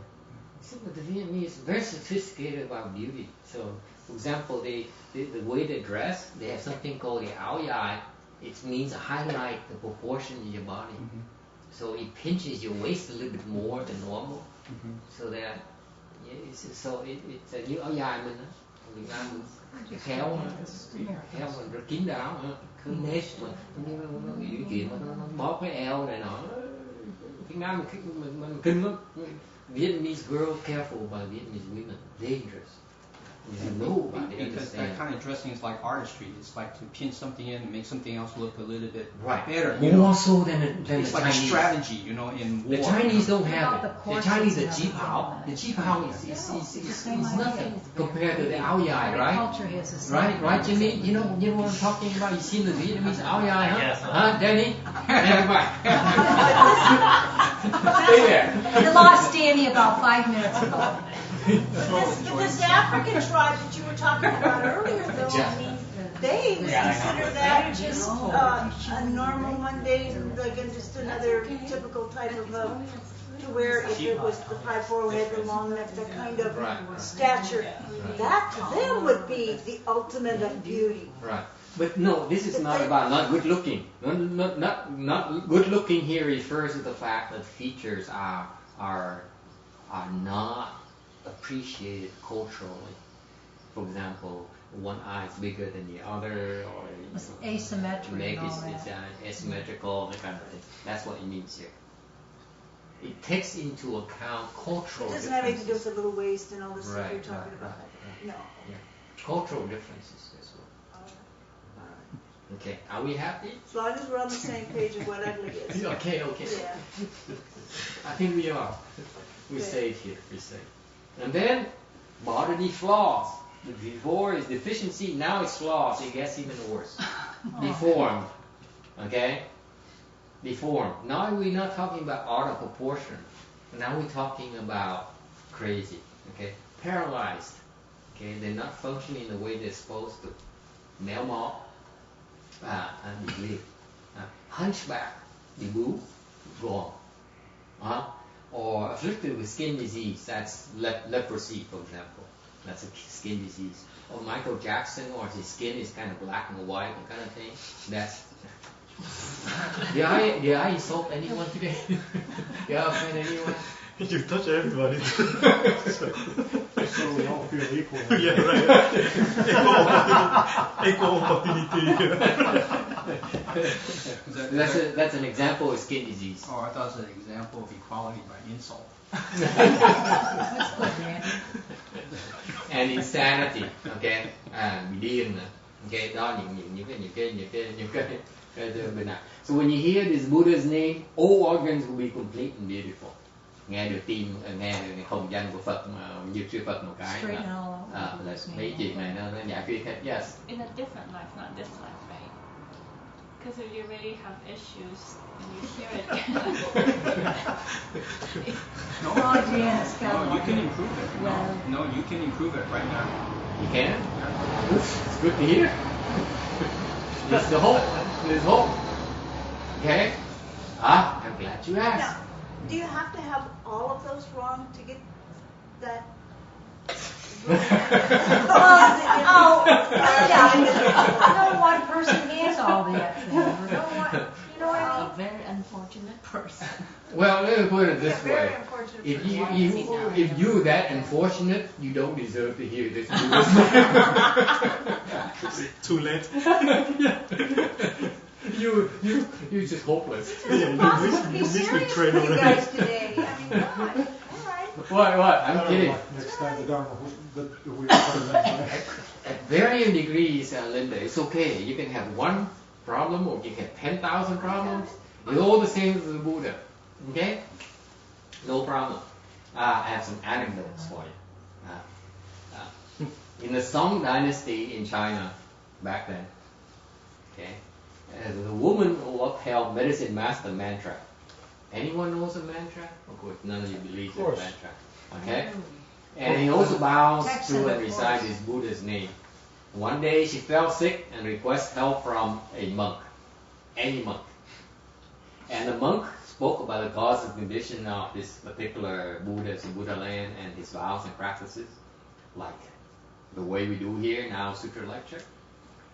See, but the Vietnamese are very sophisticated about beauty. So, for example, the way they dress, they have something called the áo dài. It means highlight the proportion of your body. Mm-hmm. So it pinches your waist a little bit more than normal, so that. It's như áo dài mình á, Việt Nam mình khéo mình rất kín đáo, cứ nếp mà những chuyện mà nó bóp cái eo này nọ. Việt Nam mình kinh lắm. Vietnamese girl careful about Vietnamese women, dangerous. You know about it. Because that kind of dressing is like artistry. It's like to pin something in and make something else look a little bit better. More so than it's the like Chinese. A strategy, you know, in war. The Chinese don't have it. The Chinese are ji pao. The ji pao is nothing compared to the áo dài, right? Right, Jimmy? You know what I'm talking about? You seen the Vietnamese áo dài, huh? Yes. Huh, Danny? Everybody. Stay there. You lost Danny about 5 minutes ago. But this African tribe that you were talking about earlier, though, I mean, they would Yeah, I consider know. that just a normal mundane, like just another typical type of to where if it was the high forehead, the long neck, that kind of stature, that to them would be the ultimate of beauty. Right. But no, this is not about not good looking. Not good looking here refers to the fact that features are not appreciated culturally. For example, one eye is bigger than the other, or It's asymmetry leg and all is that. asymmetrical, that kind of thing. That's what it means here. It takes into account cultural It doesn't have anything to do differences. with the little waist and all this stuff Right, you're talking right, about. right. No. Yeah. Cultural differences as well. Okay, are we happy? As long as we're on the same page of what ugly is. Okay. Yeah. I think we are. We're Good. safe here. We're safe. And then bodily flaws. Before is deficiency, now it's flaws. It gets even worse. Deformed. Okay? Deformed. Now we're not talking about out of proportion. Now we're talking about crazy. Okay? Paralyzed. Okay? They're not functioning the way they're supposed to. Méo mó. Bị liệt. Hunchback. Bị bú. Gone. Or afflicted with skin disease, that's leprosy, for example. That's a skin disease. Or Michael Jackson, or his skin is kind of black and white, kind of thing. That's. Did I insult anyone today? Did I offend anyone? You touch everybody. So we all feel equal. Yeah, right. Equal opportunity. That's an example of skin disease. Oh, I thought it was an example of equality by insult. That's good, man. And insanity, okay? Bị điên, okay? Đó những cái bên nào. So when you hear this Buddha's name, all organs will be complete and beautiful. Nghe được tim, nghe được không danh của Phật mà dược sư Phật một cái Straight now. là mấy chuyện này nó giải quyết hết. Yes. In a different life, not this life, right? Because if you really have issues and you hear it, Oh, Janice, No, you can improve it. Well- No, you can improve it right now. You can? It's good to hear. There's the hope. There's hope. Okay? I'm glad you asked. Now, do you have to have all of those wrong to get that? No one person has all that. No one, you know what I mean? a very unfortunate person. Well, let me put it this Very way. unfortunate. If you're that unfortunate, you don't deserve to hear this. Too late. You're just hopeless. Yeah, Impossible to you be missed the serious train with you already. guys today. I mean, God, all right. What? I'm kidding. Next time the Dharma, we are At varying degrees, Linda, it's okay. You can have one problem or you can have 10,000 problems. It's all the same as the Buddha. Okay? No problem. I have some anecdotes for you. In the Song dynasty in China, back then, okay, the woman who upheld medicine master mantra. Anyone knows a mantra? Of course, none of you believe in mantra. Okay? And he also bows to and recites his Buddha's name. One day she fell sick and requested help from a monk, any monk. And the monk spoke about the cause and condition of this particular Buddha's in Buddha land and his vows and practices, like the way we do here in our Sutra lecture.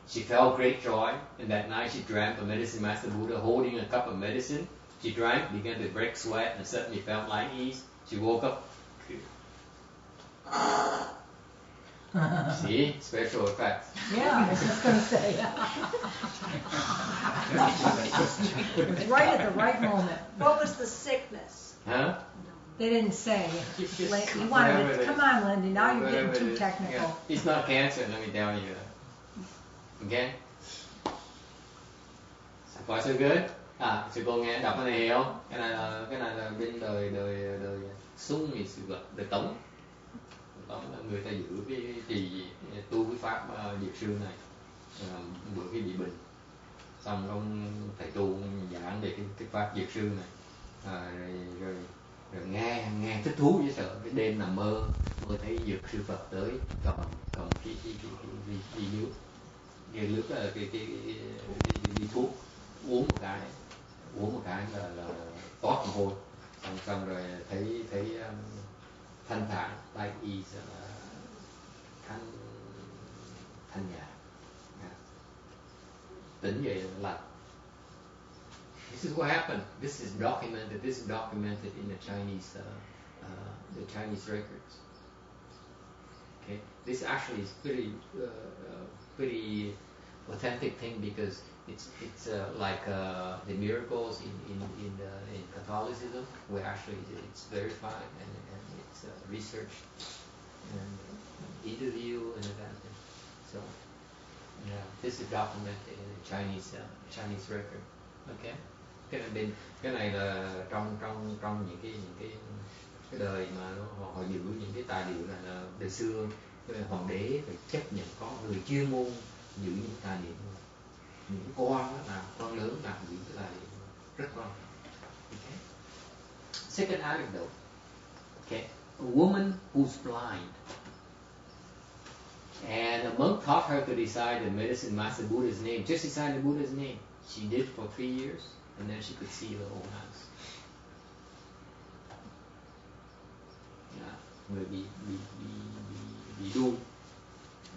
She felt great joy, and that night she dreamt of Medicine Master Buddha holding a cup of medicine. She drank, began to break sweat, and suddenly felt light ease. She woke up. See? Special effects. Yeah, I was just gonna say. It was right at the right moment. What was the sickness? Huh? They didn't say. You Whatever wanted it to, is. come on, Lindy, now you're Whatever getting it too is. technical. Yeah. It's not cancer, let me tell you. Okay? So far so good? Sư cô nghe đọc cái này không? Cái này là bên đời Sung thì sự vật, đời Tống. Tống là người ta giữ cái trì tu cái pháp diệt sư này. Bữa cái bị bệnh. Xong ông thầy tu giảng về cái pháp diệt sư này. Rồi nghe thích thú với sợ. Cái đêm nằm mơ thấy dược sư Phật tới cầm cái nước Thì lúc là cái thuốc uống một cái là toát mồ hôi, xong rồi thấy thanh thản, like is thanh thanh nhàn, tỉnh dậy lạnh. This is what happened. This is documented. This is documented in the Chinese records. Okay, this actually is pretty authentic thing because it's like the miracles in Catholicism, where actually it's verified and it's researched and interview and everything. So yeah, this is documented in the Chinese record. Okay, cái này là trong những cái đời mà họ giữ những cái tài liệu này là đời xưa, hoàng đế phải chấp nhận có người chuyên môn giữ những tài liệu, những quan lớn làm những cái tài liệu rất quan trọng. Okay. Second anecdote. Okay, a woman who's blind, and a monk taught her to decide the medicine master Buddha's name. Just decide the Buddha's name. She did for 3 years, and then she could see the whole house. Người bị đuông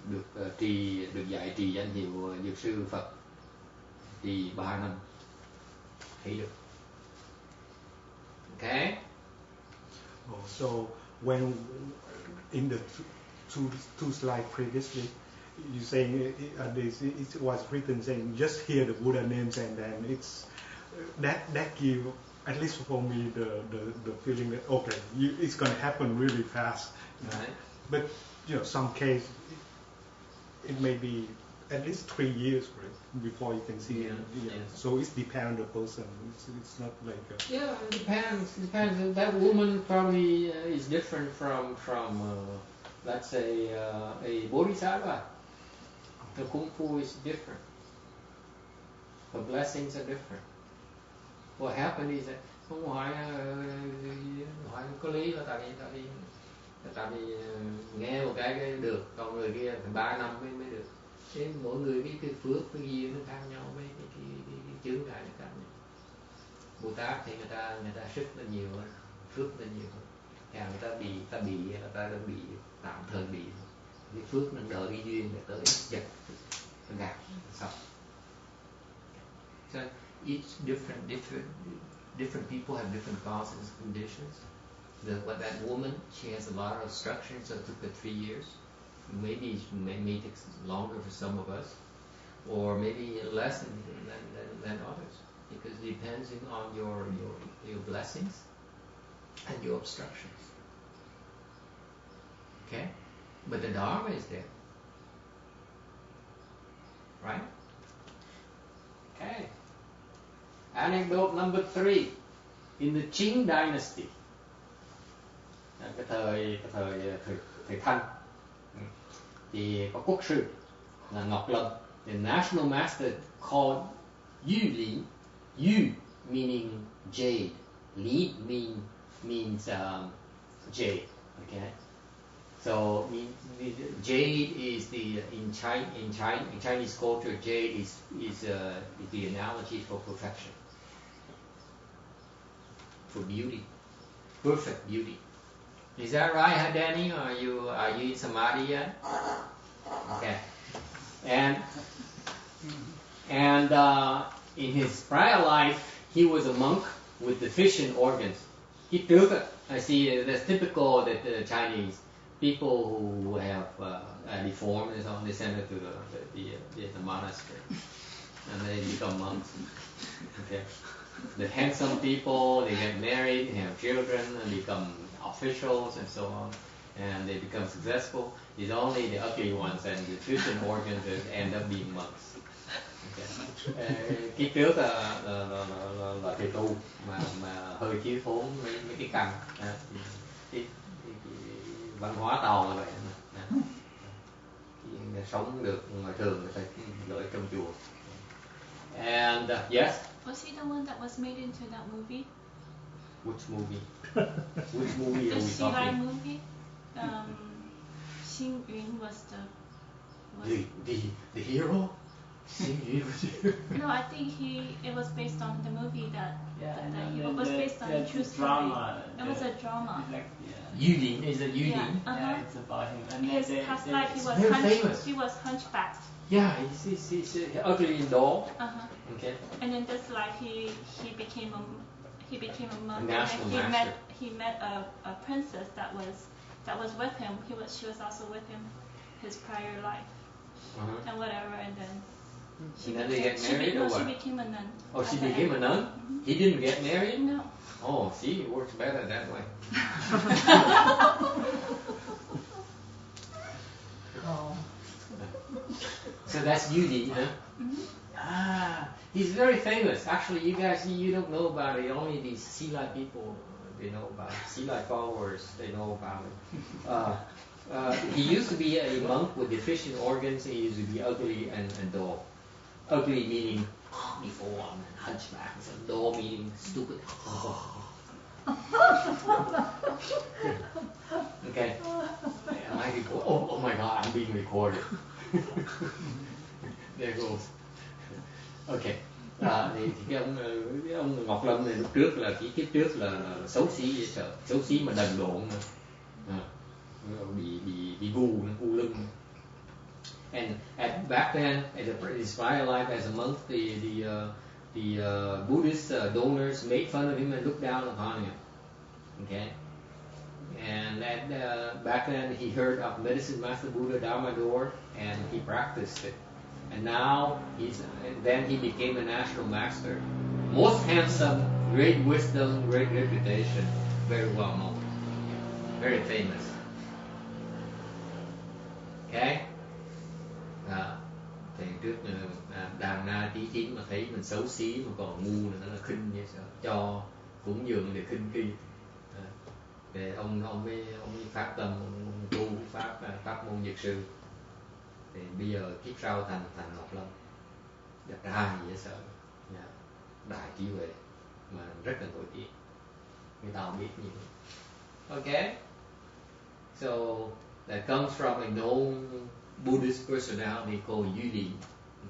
được dạy trì danh hiệu dược sư Phật, trì 3 năm thấy được. Okay. So when in the two slides previously, you saying it was written saying just hear the Buddha names and then it's that give at least for me the feeling that okay it's going to happen really fast. Right. But some case it may be at least 3 years before you can see it. Yeah. So it depends on the person. It's not like it depends. That woman probably is different from let's say a bodhisattva. The kung fu is different. The blessings are different. What happened is that không hỏi có lý là tại vì nghe một cái được, còn người kia phải 3 năm mới được. Thế mỗi người cái phước cái duyên nó khác nhau, với cái chướng ngại nó khác nhau. Bồ Tát thì người ta sức là nhiều hơn, phước là nhiều hơn. Nhà người ta đang bị tạm thời bị cái phước nó đợi cái duyên để tới giật nó gạt xong. So each different people have different causes and conditions. But that woman, she has a lot of structures, so it took her 3 years. Maybe it may take longer for some of us, or maybe less than others, because it depends on your blessings and your obstructions. Okay, but the Dharma is there, right? Okay. Anecdote number 3. In the Qing dynasty, cái thời Thanh, thì có quốc sư là Ngọc Lâm. The national master called Yu Li. Yu meaning jade, Li means jade. Okay, so jade is in Chinese culture. Jade is the analogy for perfection, for beauty, perfect beauty. Is that right, Danny? Are you in samadhi yet? Okay. And in his prior life, he was a monk with deficient organs. Kiếp trước, I see that's typical that the Chinese people who have deformed and so on, they send it to the monastery, and they become monks. Okay. The handsome people, they get married, they have children, and become officials and so on, and they become successful. It's only the ugly ones and the deficient organs that end up being monks. Okay. Kiếp trước là thầy tu mà hơi thiếu thốn mấy cái căn. Cái văn hóa Tàu là vậy. Sống được ngoài thường người ta gửi trong chùa. And yes. Was he the one that was made into that movie? Which movie? Which movie are we The talking? Shirai movie. Xing Yun was The hero? No, I think it was based on the movie that it was based on a true story. Drama. It was a drama. Yulin, is it Yulin? Yeah, Yeah, it's about him. And his past life he was hunchbacked. Yeah, he's ugly indoor. Okay. And in this life he became a monk. National And master. he met a princess that was with him. She was also with him his prior life. And whatever, and then And then they get married or what? She became a nun. Oh, she became a nun? He didn't get married? No. Oh, see, it works better that way. So that's Yuli, huh? Ah, he's very famous. Actually, you don't know about it. Only these sea life people, they know about it. Sea life followers, they know about it. He used to be a monk with deficient organs. He used to be ugly and dull. Ugly meaning deformed and hunchback, and dull meaning stupid. Okay. Oh my God, I'm being recorded. There goes. Okay. Thì cái ông Ngọc Lâm này lúc trước là cái kiếp trước là xấu xí dễ sợ, xấu xí mà đần độn nữa. Bị gu lưng. And back then, at his prior life as a monk, the Buddhist donors made fun of him and looked down upon him. Okay. And back then he heard of Medicine Master Buddha Dharmador and he practiced it. And now then he became a national master. Most handsome, great wisdom, great reputation, very well known, very famous. Okay? Thì trước đàn na tí chín mà thấy mình xấu xí mà còn ngu nữa là khinh vậy sao? Cho cúng dường để khinh khi. Để ông mới phát tâm ông tu pháp môn Nhật sư. Thì bây giờ kiếp sau thành Ngọc Lâm, đẹp trai dễ sợ, đại trí huệ mà rất là nổi tiếng, người ta không biết nhiều. Okay, so that comes from a known Buddhist personality called Yuli.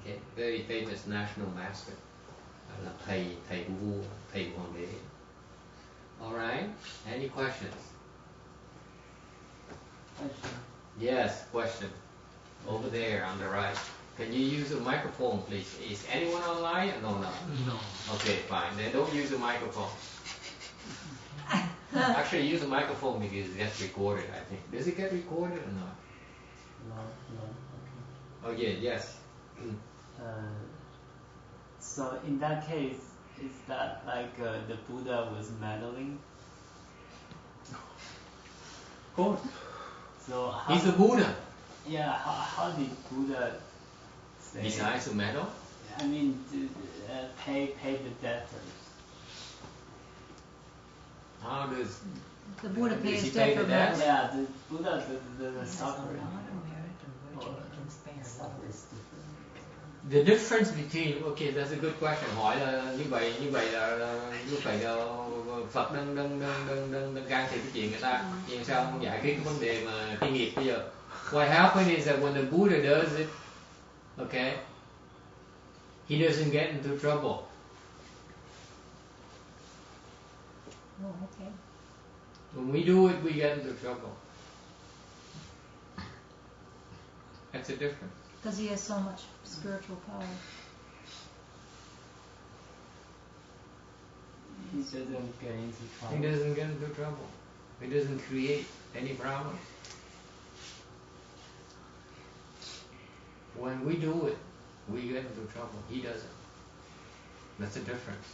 Okay, very famous national master, là thầy của vua, thầy của hoàng đế. All right, any questions? Yes, question. Over there on the right. Can you use a microphone, please? Is anyone online? No. No. Okay, fine. Then don't use a microphone. Actually, use a microphone because it gets recorded, I think. Does it get recorded or not? No. Okay. Oh, yeah, yes. So in that case, is that like the Buddha was meddling? Of course. So He's a Buddha. Yeah, how did Buddha say? Besides the medal? I mean, pay the debtors. How does The Buddha does pays he debt pay for the debt? medicine. Yeah, the Buddha the suffering. The difference between, okay, that's a good question. Hỏi là như vậy là Phật đang can thiệp cái chuyện người ta, nhưng sao không giải quyết cái vấn đề mà cái nghiệp bây giờ? What happens is that when the Buddha does it, okay, he doesn't get into trouble. Oh, okay. When we do it, we get into trouble. That's the difference. Because he has so much spiritual power. He doesn't get into trouble. He doesn't get into trouble. He doesn't create any problems. When we do it, we get into trouble. He doesn't. That's the difference.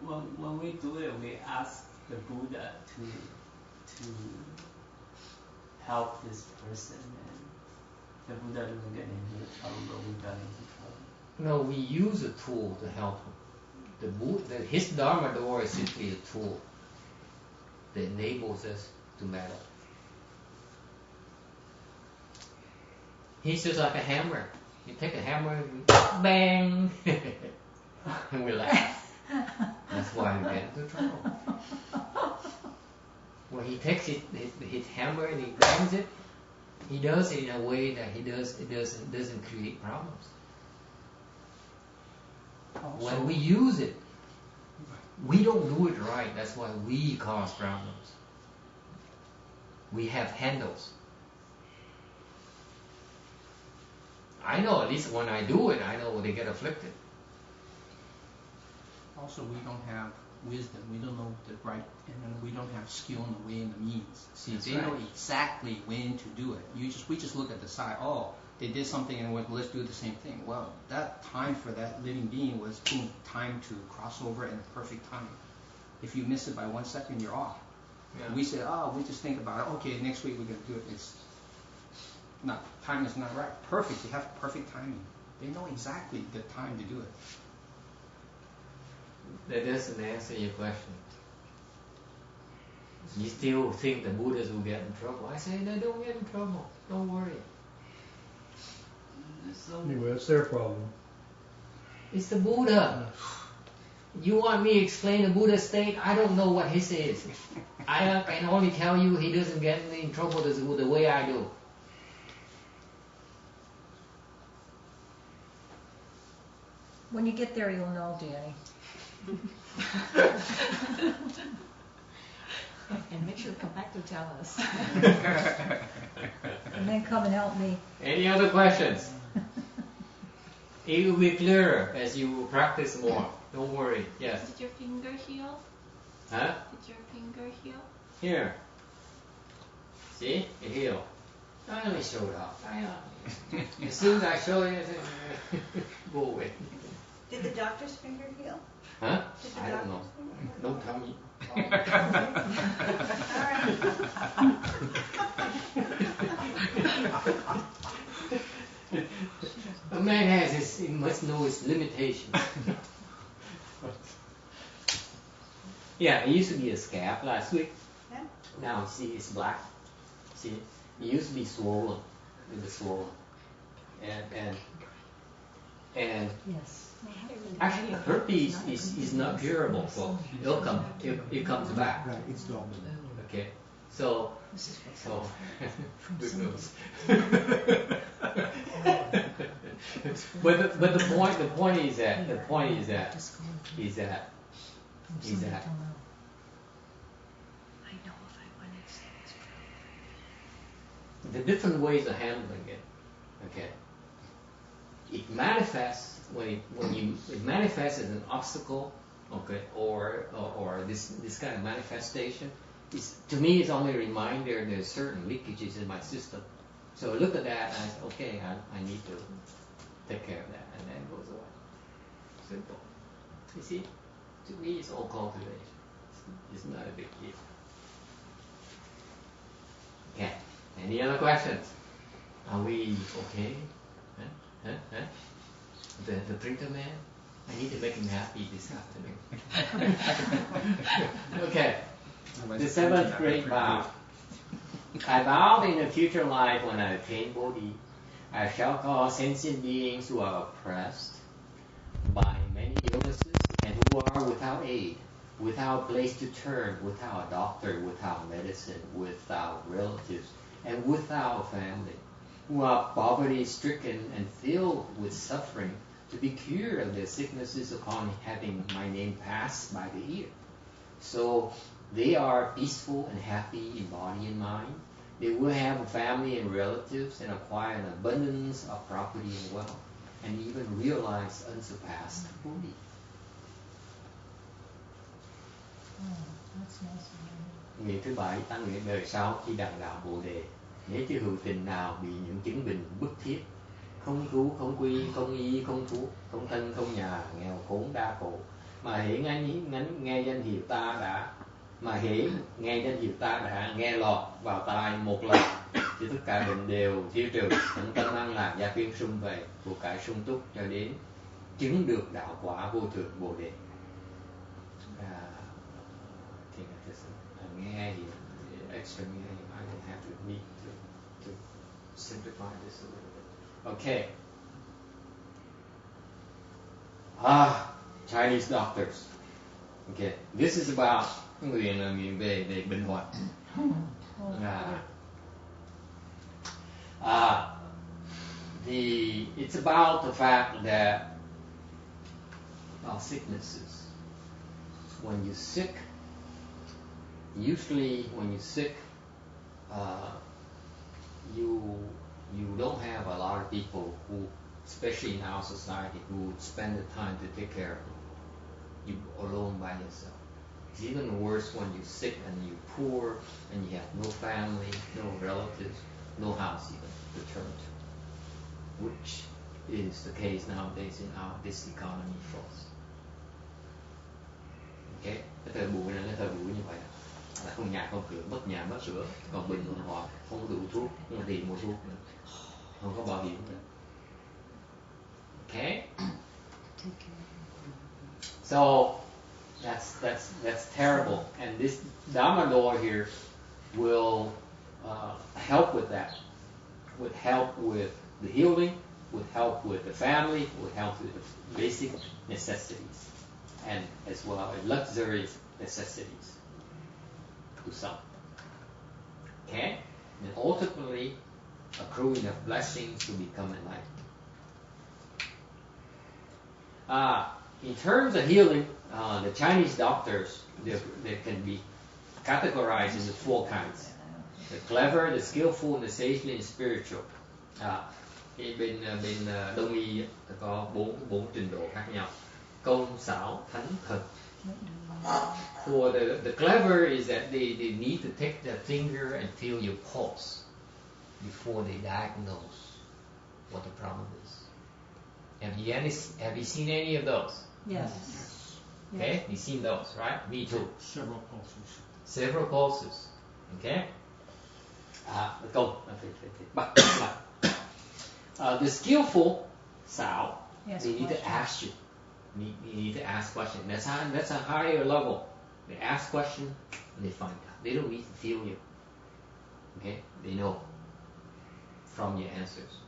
When we do it, we ask the Buddha to help this person, and the Buddha doesn't get into trouble, but we got into trouble. No, we use a tool to help him. His Dharma door is simply a tool that enables us to meddle. He's just like a hammer. You take a hammer and bang, and we laugh. That's why we get into trouble. When he takes his hammer and he bangs it, He does it in a way that it doesn't create problems. When we use it, we don't do it right. That's why we cause problems. We have handles. I know, at least when I do it, I know they get afflicted. Also, we don't have wisdom. We don't know the right, and then we don't have skill in the way and the means. See, That's they right. know exactly when to do it. We just look at the side. Oh, they did something, and let's do the same thing. Well, that time for that living being was boom, time to cross over in the perfect time. If you miss it by 1 second, you're off. Yeah. We say, oh, we just think about it. Okay, next week we're gonna do it. It's not, time is not right. Perfect. You have perfect timing. They know exactly the time to do it. That doesn't answer your question. You still think the Buddhas will get in trouble? I say they don't get in trouble. Don't worry. Anyway, that's their problem. It's the Buddha. You want me to explain the Buddha state? I don't know what his is. I can only tell you he doesn't get in trouble the way I do. When you get there, you'll know, Danny. And make sure to come back to tell us. And then come and help me. Any other questions? It will be clearer as you practice more. Don't worry. Yes. Did your finger heal? Huh? Did your finger heal? Here. See? It healed. I only showed up. As soon as I show you, go away. Did the doctor's finger heal? Huh? Did the I don't know. doctor's Don't tell me. A man has his, he must know his limitations. Yeah, it used to be a scab last week. Yeah. Now see it's black. See, it used to be swollen. It was swollen. And Yes. actually herpes is not curable, so it comes back. Right, it's dormant. Okay. So good news. but the point is that the different ways of handling it. Okay. It manifests it manifests as an obstacle, okay, or this kind of manifestation. To me, it's only a reminder there's certain leakages in my system. So I look at that and I say, okay, I need to take care of that, and then it goes away. Simple. You see, to me, it's all cultivation. It's not a big deal. Okay. Any other questions? Are we okay? Huh? The printer man? I need to make him happy this afternoon. Okay. The seventh great vow. I vow in a future life when I attain Bodhi, I shall cause sentient beings who are oppressed by many illnesses and who are without aid, without place to turn, without a doctor, without medicine, without relatives, and without family, who are poverty-stricken and filled with suffering, to be cured of their sicknesses upon having my name passed by the ear. So they are peaceful and happy in body and mind. They will have a family and relatives and acquire an abundance of property and wealth, and even realize unsurpassed Bodhi. Nguyện thứ bảy, ta nguyện đời sau khi đặng đạo Bồ đề, nếu chứ hữu tình nào bị những chứng bệnh bức thiết, không cứu, không quy, không y, không thuốc, không thân, không nhà, nghèo khốn đa khổ, mà hễ nghe danh hiệu ta đã nghe lọt vào tai một lần, thì tất cả bệnh đều tiêu trừ, tận tâm an lạc, gia viên sum vầy, của cải sung túc cho đến chứng được đạo quả vô thượng Bồ đề. I think that is nghe thì extra meaning. I will have to need to simplify this a little bit. Okay. Chinese doctors. Okay, this is about nguyện về bệnh hoạn. It's about the fact that sicknesses. When you're sick, usually when you're sick, you don't have a lot of people who, especially in our society, who would spend the time to take care of you. You're alone by yourself. It's even worse when you're sick and you're poor and you have no family, no relatives, no house even to turn to, which is the case nowadays in this economy for us. Okay, cái thời buổi này là thời buổi như vậy, là không nhà không cửa, mất nhà mất cửa, còn bệnh còn hoạn, không có đủ thuốc, không có tiền mua thuốc nữa, không có bảo hiểm nữa. Okay, so that's terrible, and this Dharma door here will help with that, would help with the healing, would help with the family, would help with the basic necessities, and as well as luxury necessities to some. Okay, and ultimately accrue enough blessings to become enlightened. In terms of healing, the Chinese doctors, they can be categorized into 4 kinds: the clever, the skillful, the sagely, and spiritual. Thì bên Đông y có 4 trình độ khác nhau: công, xảo, thánh, thần. For the clever is that they need to take their finger and feel your pulse before they diagnose what the problem is. Have you seen any of those? Yes. Okay, you've seen those, right? Me too. Several pulses. Several pulses. Okay. Câu bắt lại. The skillful, xảo, Yes, they need to ask you. You need to ask questions. That's a higher level. They ask questions and they find out. They don't need to feel you. Okay, they know from your answers.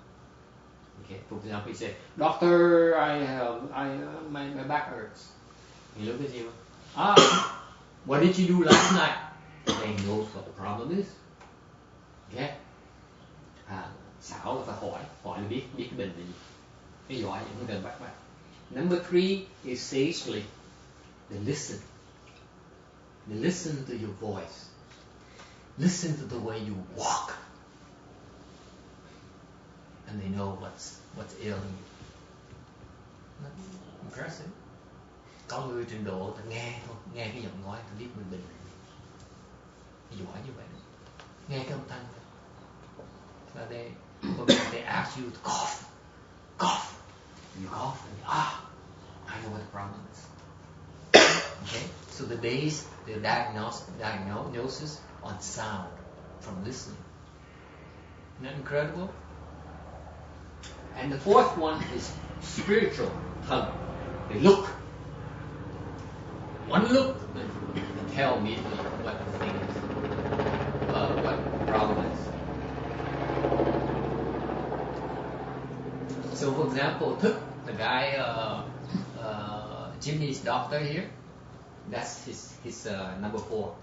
Okay, for example, you say, "Doctor, my back hurts." You look at you. What did you do last night? They know what the problem is. Okay. Xảo là phải hỏi là biết cái bệnh là gì. Cái giỏi thì không cần bắt bắt. Number 3 is sagely. They listen. They listen to your voice. Listen to the way you walk. And they know what's ailing you. That's impressive. Có người trình độ ta nghe thôi, nghe cái giọng nói ta biết mình bệnh gì. Giỏi như vậy. Nghe cái âm thanh. So they ask you to cough. Cough. You cough and I know what the problem is. Okay? So they base their diagnosis on sound from listening. Isn't that incredible? And the 4th one is spiritual, thần. They look. One look and tell me what the thing is, what the problem is. So, for example, Thức, the guy, Jimmy's doctor here, that's his number 4.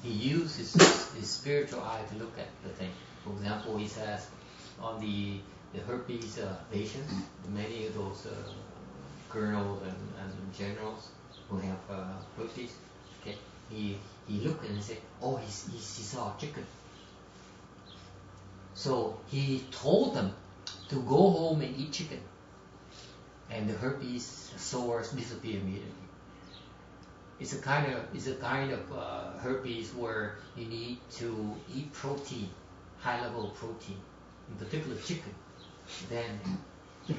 He uses his spiritual eye to look at the thing. For example, he says on the herpes patients, many of those colonels and generals who have herpes, okay, he looked and he said, oh, he saw a chicken. So he told them to go home and eat chicken, and the herpes sores disappear immediately. It's a kind of herpes where you need to eat protein, high level protein, in particular chicken. Then it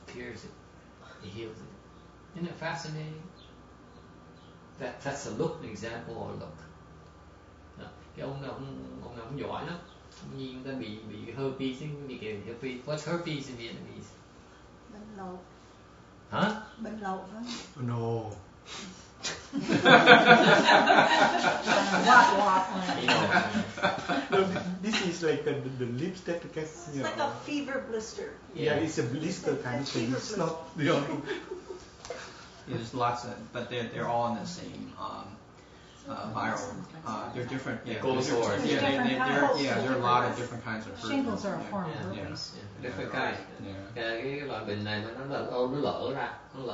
cures it, it heals it. Isn't it fascinating? That's a look, an example of a look. Cái ông nào cũng giỏi lắm. Nhiên người ta bị herpes, bị herpes. What's herpes in Vietnamese? Bệnh lậu. Huh? Bệnh lậu đó. No. No, this is like the lips that gets, It's like a fever blister. Yeah, it's a blister kind of thing. It's not the only. There's lots of, but they're all in the same viral. They're different. Yeah, Cold sores. Yeah, Different kinds. there are a lot of different kinds of herpes. Shingles are a form of Yeah. herpes. Different kind. Yeah. Cái loại bệnh này mà nó lỡ ra trong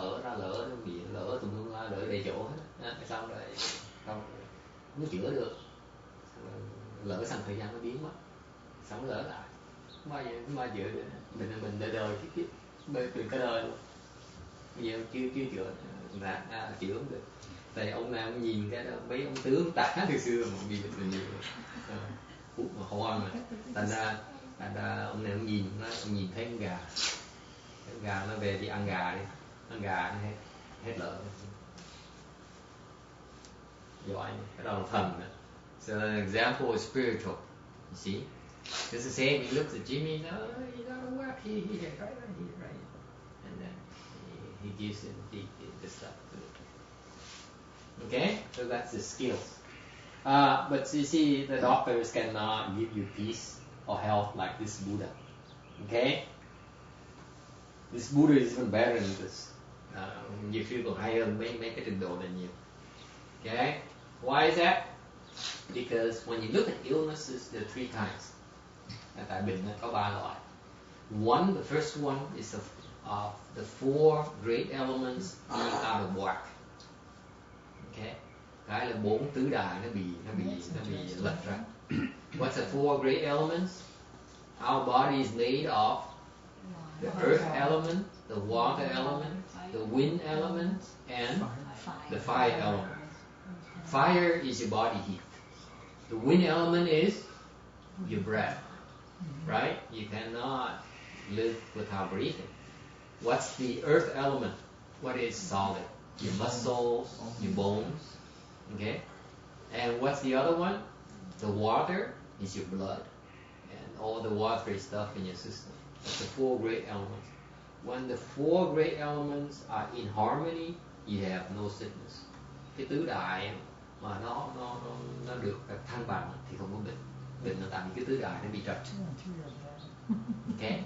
miệng, lỡ tùm lum la, lỡ đầy chỗ hết. Xong rồi không chữa được. Lỡ sang thời gian nó biến mất, xong lỡ lại. Không bao chữa được. Mình đời kiếp từ cả đời luôn. Bây giờ chưa chữa chữa không được. Tại ông nào cũng nhìn cái đó, mấy ông tướng tả từ xưa mà bị bệnh nhiều, hút mà hoa mà, thành ra ông nào cũng nhìn nó, ông nhìn thấy con gà nó về đi ăn gà nó hết lợn, giỏi, cái đó là thần đó. So an example is spiritual, you see. It's the same. He looks at Jimmy, no, he's out of whack. He right, and then he gives him the stuff to it. Okay, so that's the skills. But you see, the doctors cannot give you peace or health like this Buddha. Okay, this Buddha is even better than this. Nhiều khi còn hay hơn mấy cái trình độ này nhiều. Okay, why is that? Because when you look at illnesses, there are three kinds. Tại bệnh có ba loại. One, the first one is of the four great elements being out of whack. Okay, cái là bốn tứ đại nó bị lệch ra. What's the four great elements? Our body is made of the earth element, the water element, the wind element, and the fire element. Fire is your body heat. The wind element is your breath, right? You cannot live without breathing. What's the earth element? What is solid? Your muscles, your bones, okay? And what's the other one? The water is your blood and all the watery stuff in your system. That's the four great elements. When the four great elements are in harmony, you have no sickness. Cái tứ đại mà nó được thăng bằng thì không có bệnh. Bệnh là tại vì cái tứ đại nó bị trật. Okay?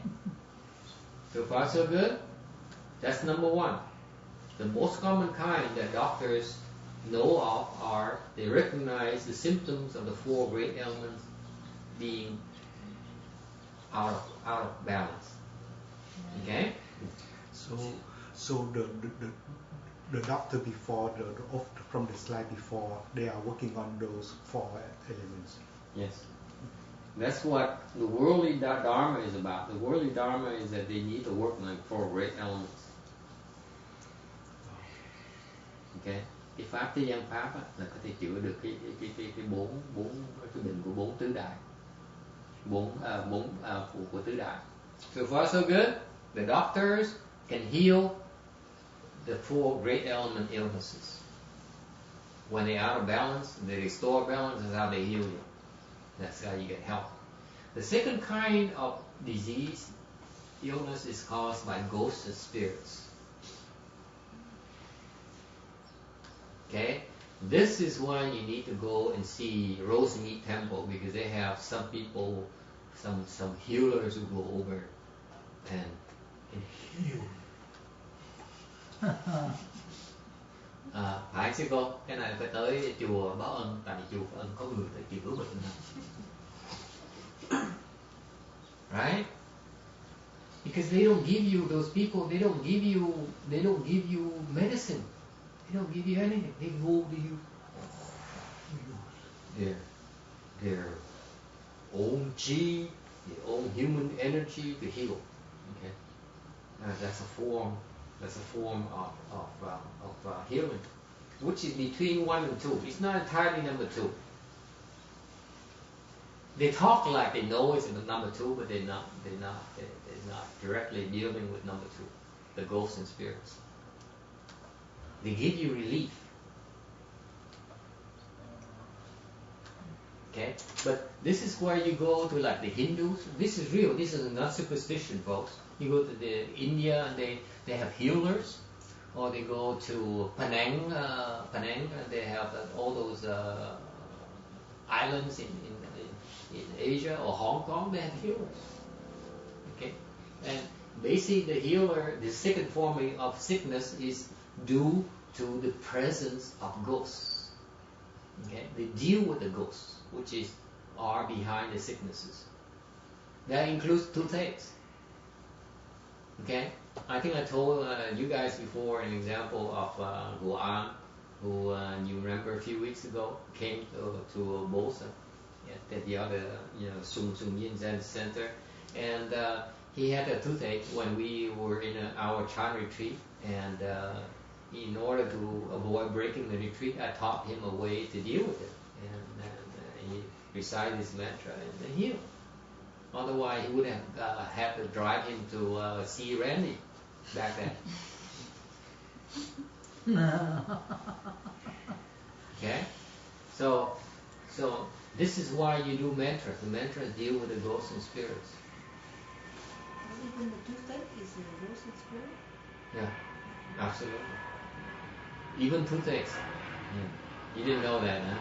So far so good? That's number one. The most common kind that doctors know of are they recognize the symptoms of the four great elements being out of balance. Okay? So the doctor before from the slide before, they are working on those four elements. Yes. That's what the worldly dharma is about. The worldly dharma is that they need to work on like four great elements. Okay. Cái pháp thế gian pháp á, là có thể chữa được cái bốn cái bệnh của bốn tứ đại, của tứ đại. So far so good. The doctors can heal the four great element illnesses. When they're out of balance, they restore balance. Is how they heal you. That's how you get help. The second kind of disease, illness, is caused by ghosts and spirits. Okay, this is why you need to go and see Rosemead Temple, because they have some people, some healers who go over and heal. Phải sư cô, cái này phải tới chùa Báo Ân, tại vì chùa Báo Ân có người tới chữa bệnh. Right? Because they don't give you, those people, they don't give you medicine. They don't give you anything. They go to you their own chi, their own human energy to heal. Okay, that's a form of healing, which is between 1 and 2. It's not entirely number 2. They talk like they know it's number 2, but they're not directly dealing with number 2, the ghosts and spirits. They give you relief. Okay, but this is where you go to like the Hindus. This is real. This is not superstition, folks. You go to India and they have healers, or they go to Penang, and they have all those islands in Asia or Hong Kong. They have healers. Okay, and basically the healer, the second form of sickness is due to the presence of ghosts. Okay, they deal with the ghosts, which are behind the sicknesses. That includes toothaches. Okay, I think I told you guys before an example of Guan, who you remember a few weeks ago came to Bosa, at the other Sung Yin Zen Center, and he had a toothache when we were in our Chan retreat, and in order to avoid breaking the retreat, I taught him a way to deal with it, and he recited his mantra and healed. Otherwise, he would have had to drive him to see Randy back then. Okay, so this is why you do mantras. The mantras deal with the ghosts and spirits. Even the toothache is a ghost and spirit? Yeah, absolutely. Even toothaches. You didn't know that, huh?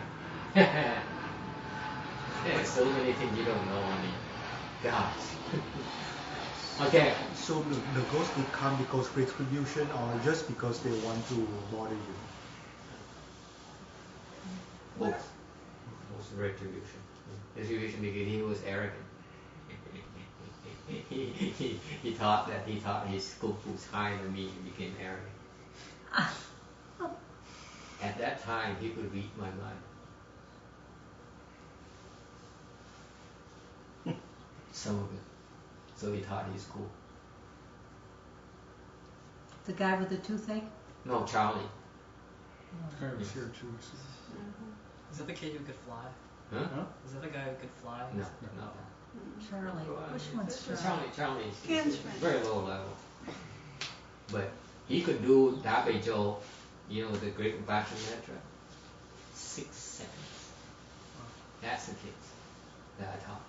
There's so many things you don't know, I mean. Gosh. Okay. So the ghost would come because retribution or just because they want to bother you? Both. Both retribution. Retribution because he was arrogant. he thought his kung fu was higher than me and became arrogant. At that time, he could read my mind. Some of it. So he thought he's cool. The guy with the toothache? No, Charlie. Guy was here 2 weeks ago. Is that the kid who could fly? Huh? Is that the guy who could fly? No. Charlie. Which one's Charlie? Charlie's very low level. But he could do Dabe Jo, the Great Compassion Mantra, 6 seconds. That's the kids that I taught.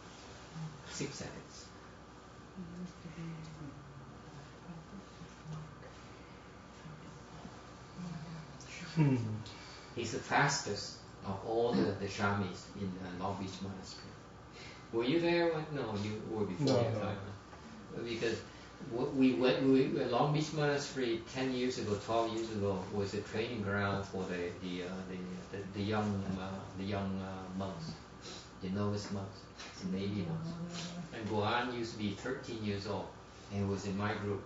6 seconds. He's the fastest of all the shamis in Long Beach Monastery. Were you there? No, you were before your time. Because we Long Beach Monastery 10 years ago, 12 years ago was a training ground for the young monks, the novice monks, the baby monks. And Guan used to be 13 years old and was in my group.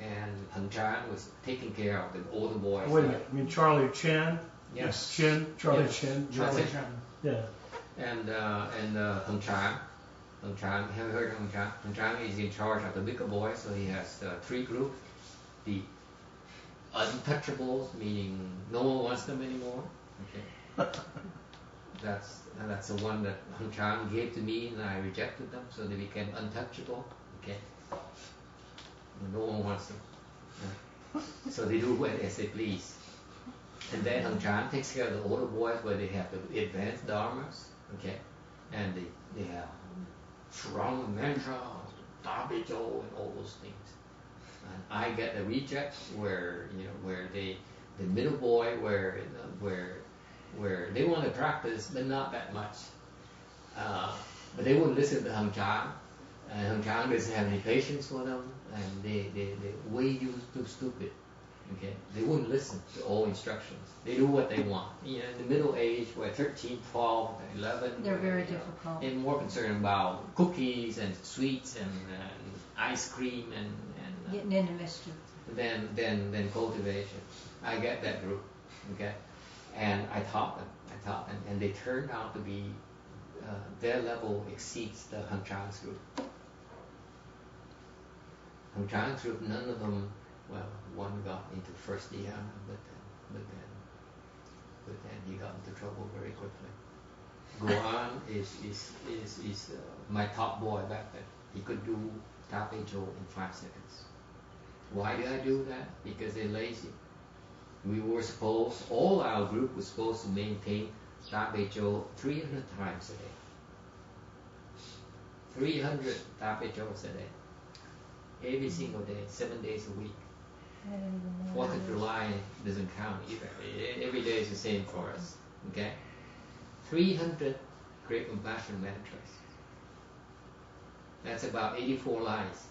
And Heng Chan was taking care of the older boys. Wait a minute, you mean Charlie Chan? Yes. Charlie Chan. Charlie Chan. Yeah. And Heng Chan. Have you heard of Heng Chan? Heng Chan is in charge of the bigger boys, so he has 3 groups. The untouchables, meaning no one wants them anymore. Okay. That's the one that Heng Chan gave to me, and I rejected them, so they became untouchable. Okay. No one wants them. Yeah. So they do as they please. And then Heng Chan takes care of the older boys where they have the advanced dharmas. Okay. And they have strong mantra, Dabe Jo, and all those things. And I get the reject where the middle boy where they want to practice but not that much. But they wouldn't listen to Heng Chan. And Heng Chan doesn't have any patience for them, and they way too stupid. Okay, they wouldn't listen to all instructions. They do what they want. In the middle age, where 13, 12, 11, they're very difficult. They're more concerned about cookies and sweets and ice cream and getting into mischief than cultivation. I get that group. Okay, and I taught them, and they turned out to be their level exceeds the Heng Chan's group. Heng Chan's group, none of them. Well, one got into first dhyana, but then he got into trouble very quickly. Guan is my top boy back then. He could do Dabe Jo in 5 seconds. Why did I do that? Because they're lazy. We were supposed, all our group was supposed to maintain Dabe Jo 300 times a day. 300 Dabe Jos a day. Every single day, 7 days a week. 4th of July doesn't count either. Every day is the same for us. Okay? 300 Great Compassion mantras. That's about 84 lines.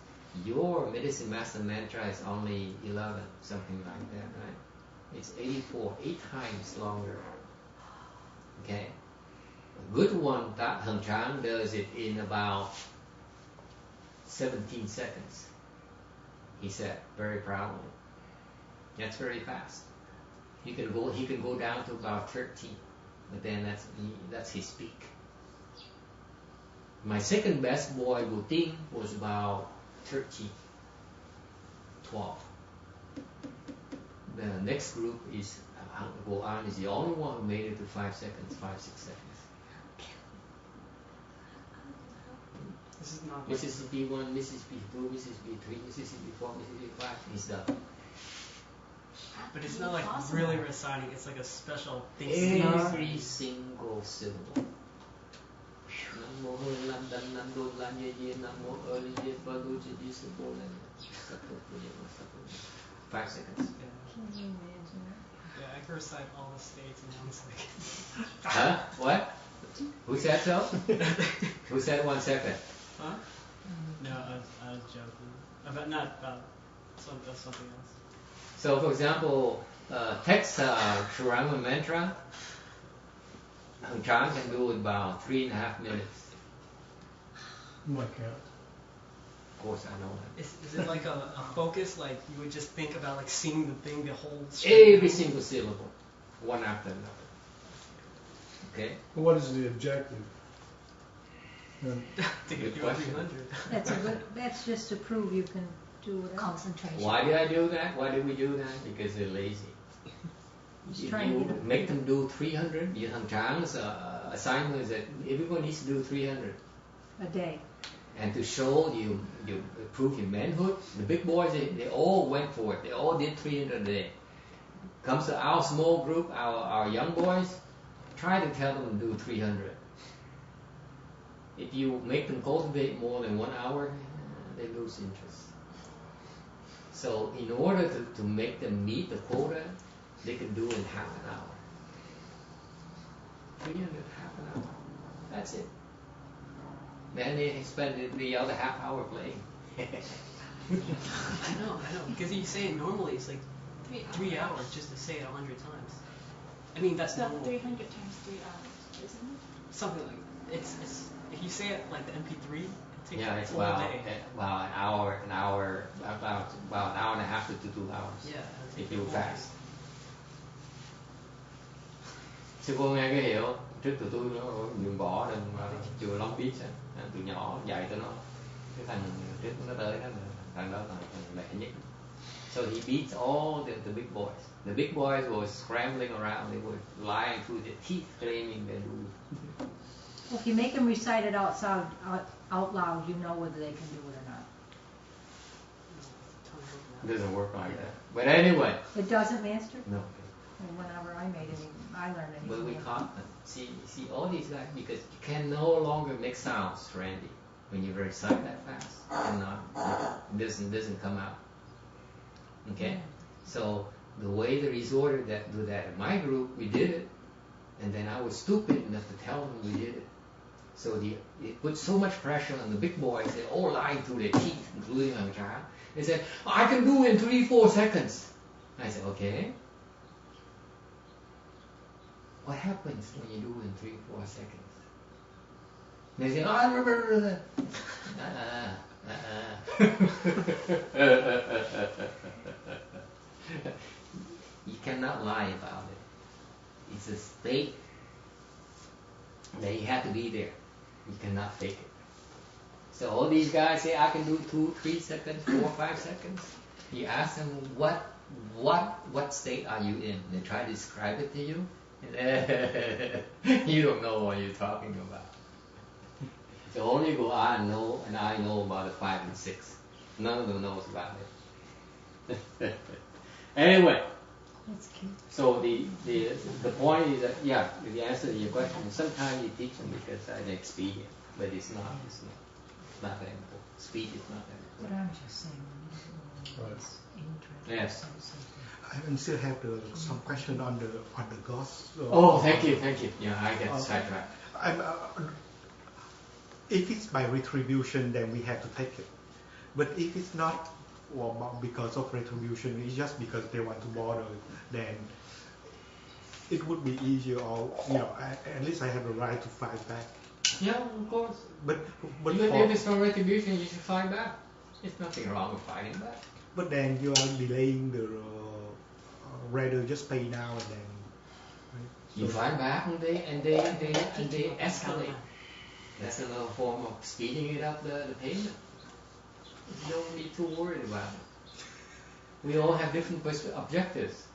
Your medicine master mantra is only 11, something like that, right? It's 84, 8 times longer. Okay, a good one, that Hung Chang does it in about 17 seconds. He said very proudly. That's very fast. He can go down to about 13, but then that's his peak. My second best boy, Buting, was about 13, 12. The next group is Go An is the only one who made it to 5 seconds, 5, 6 seconds. This is not. Mississippi 1, Mississippi 2, Mississippi 3, Mississippi 4, Mississippi 5. He's done. But it's not like really reciting. It's like a special thing. Every single syllable. 5 seconds. Yeah, I can recite all the states in 1 second. Huh? What? Who said so? Who said 1 second? Huh? No, I was joking. Not about something else. So, for example, text Shurama mantra, Hung Chang can do it about 3.5 minutes. My count. Of course, I know that. Is it like a focus? Like you would just think about like singing the thing, the whole. Every single syllable, one after another. Okay. What is the objective? To get through 300. That's just to prove you can do it. Concentration. Why did I do that? Why did we do that? Because they're lazy. If you make them do 300, Hung Chang's assignment is that everyone needs to do 300 a day. And to show you prove your manhood, the big boys they all went for it. They all did 300 a day. Comes to our small group, our young boys, try to tell them to do 300. If you make them cultivate more than 1 hour, they lose interest. So in order to make them meet the quota, they can do in half an hour. 300, half an hour. That's it. Then they spend the other half hour playing. I know. Because you say it normally, it's like 3 hours just to say it 100 times. I mean, that's So normal. 300 times 3 hours, isn't it? Something like that. It's if you say it like the MP3, it takes It's a whole day. about an hour, about an hour and a half to 2 hours. Yeah. If you fast. Sư cô nghe cái hiểu trước tụi tôi nó nhường bỏ đừng mà chùa Long biết tụi nhỏ dạy tụi nó cái thằng trước nó tới đó thằng đó là thằng mẹ nhất. So he beats all the big boys. The big boys were scrambling around. They were lying through their teeth, claiming they do. Well, if you make them recite it out loud, you know whether they can do it or not. It doesn't work like that. But anyway. It doesn't, Master? No. And whenever I made it, I learned it. But we caught them. See all these guys, because you can no longer make sounds, Randy. When you recite that fast, it doesn't come out. Okay? So the way the resorted do that in my group, we did it, and then I was stupid enough to tell them we did it. So it put so much pressure on the big boys, they're all lying through their teeth, including Hung Chang. They said, I can do it in 3-4 seconds. I said, okay. What happens when you do it in 3-4 seconds? They say, You cannot lie about it. It's a state that you have to be there. You cannot fake it. So all these guys say, I can do 2-3 seconds, 4-5 seconds. You ask them, what state are you in? They try to describe it to you. You don't know what you're talking about. So only Go An and I know about the 5 and 6. None of them knows about it. Anyway, That's cute. so the point is that the answer to your question is sometimes you teach them because of the expedient, but it's not that important. Speed is not that important. But I'm just saying, it's interesting. Yes. I still have some question on the ghost. Thank you. Yeah, I get sidetracked. If it's by retribution, then we have to take it. But if it's not, because of retribution, it's just because they want to bother, then it would be easier, or at least I have the right to fight back. Yeah, of course. But even if it's no retribution, you should fight back. There's nothing wrong with fighting back. But then you are delaying the rather just pay now and then. Right? You fight back and they escalate. That's another form of speeding it up the payment. You don't be too worried about it. We all have different objectives.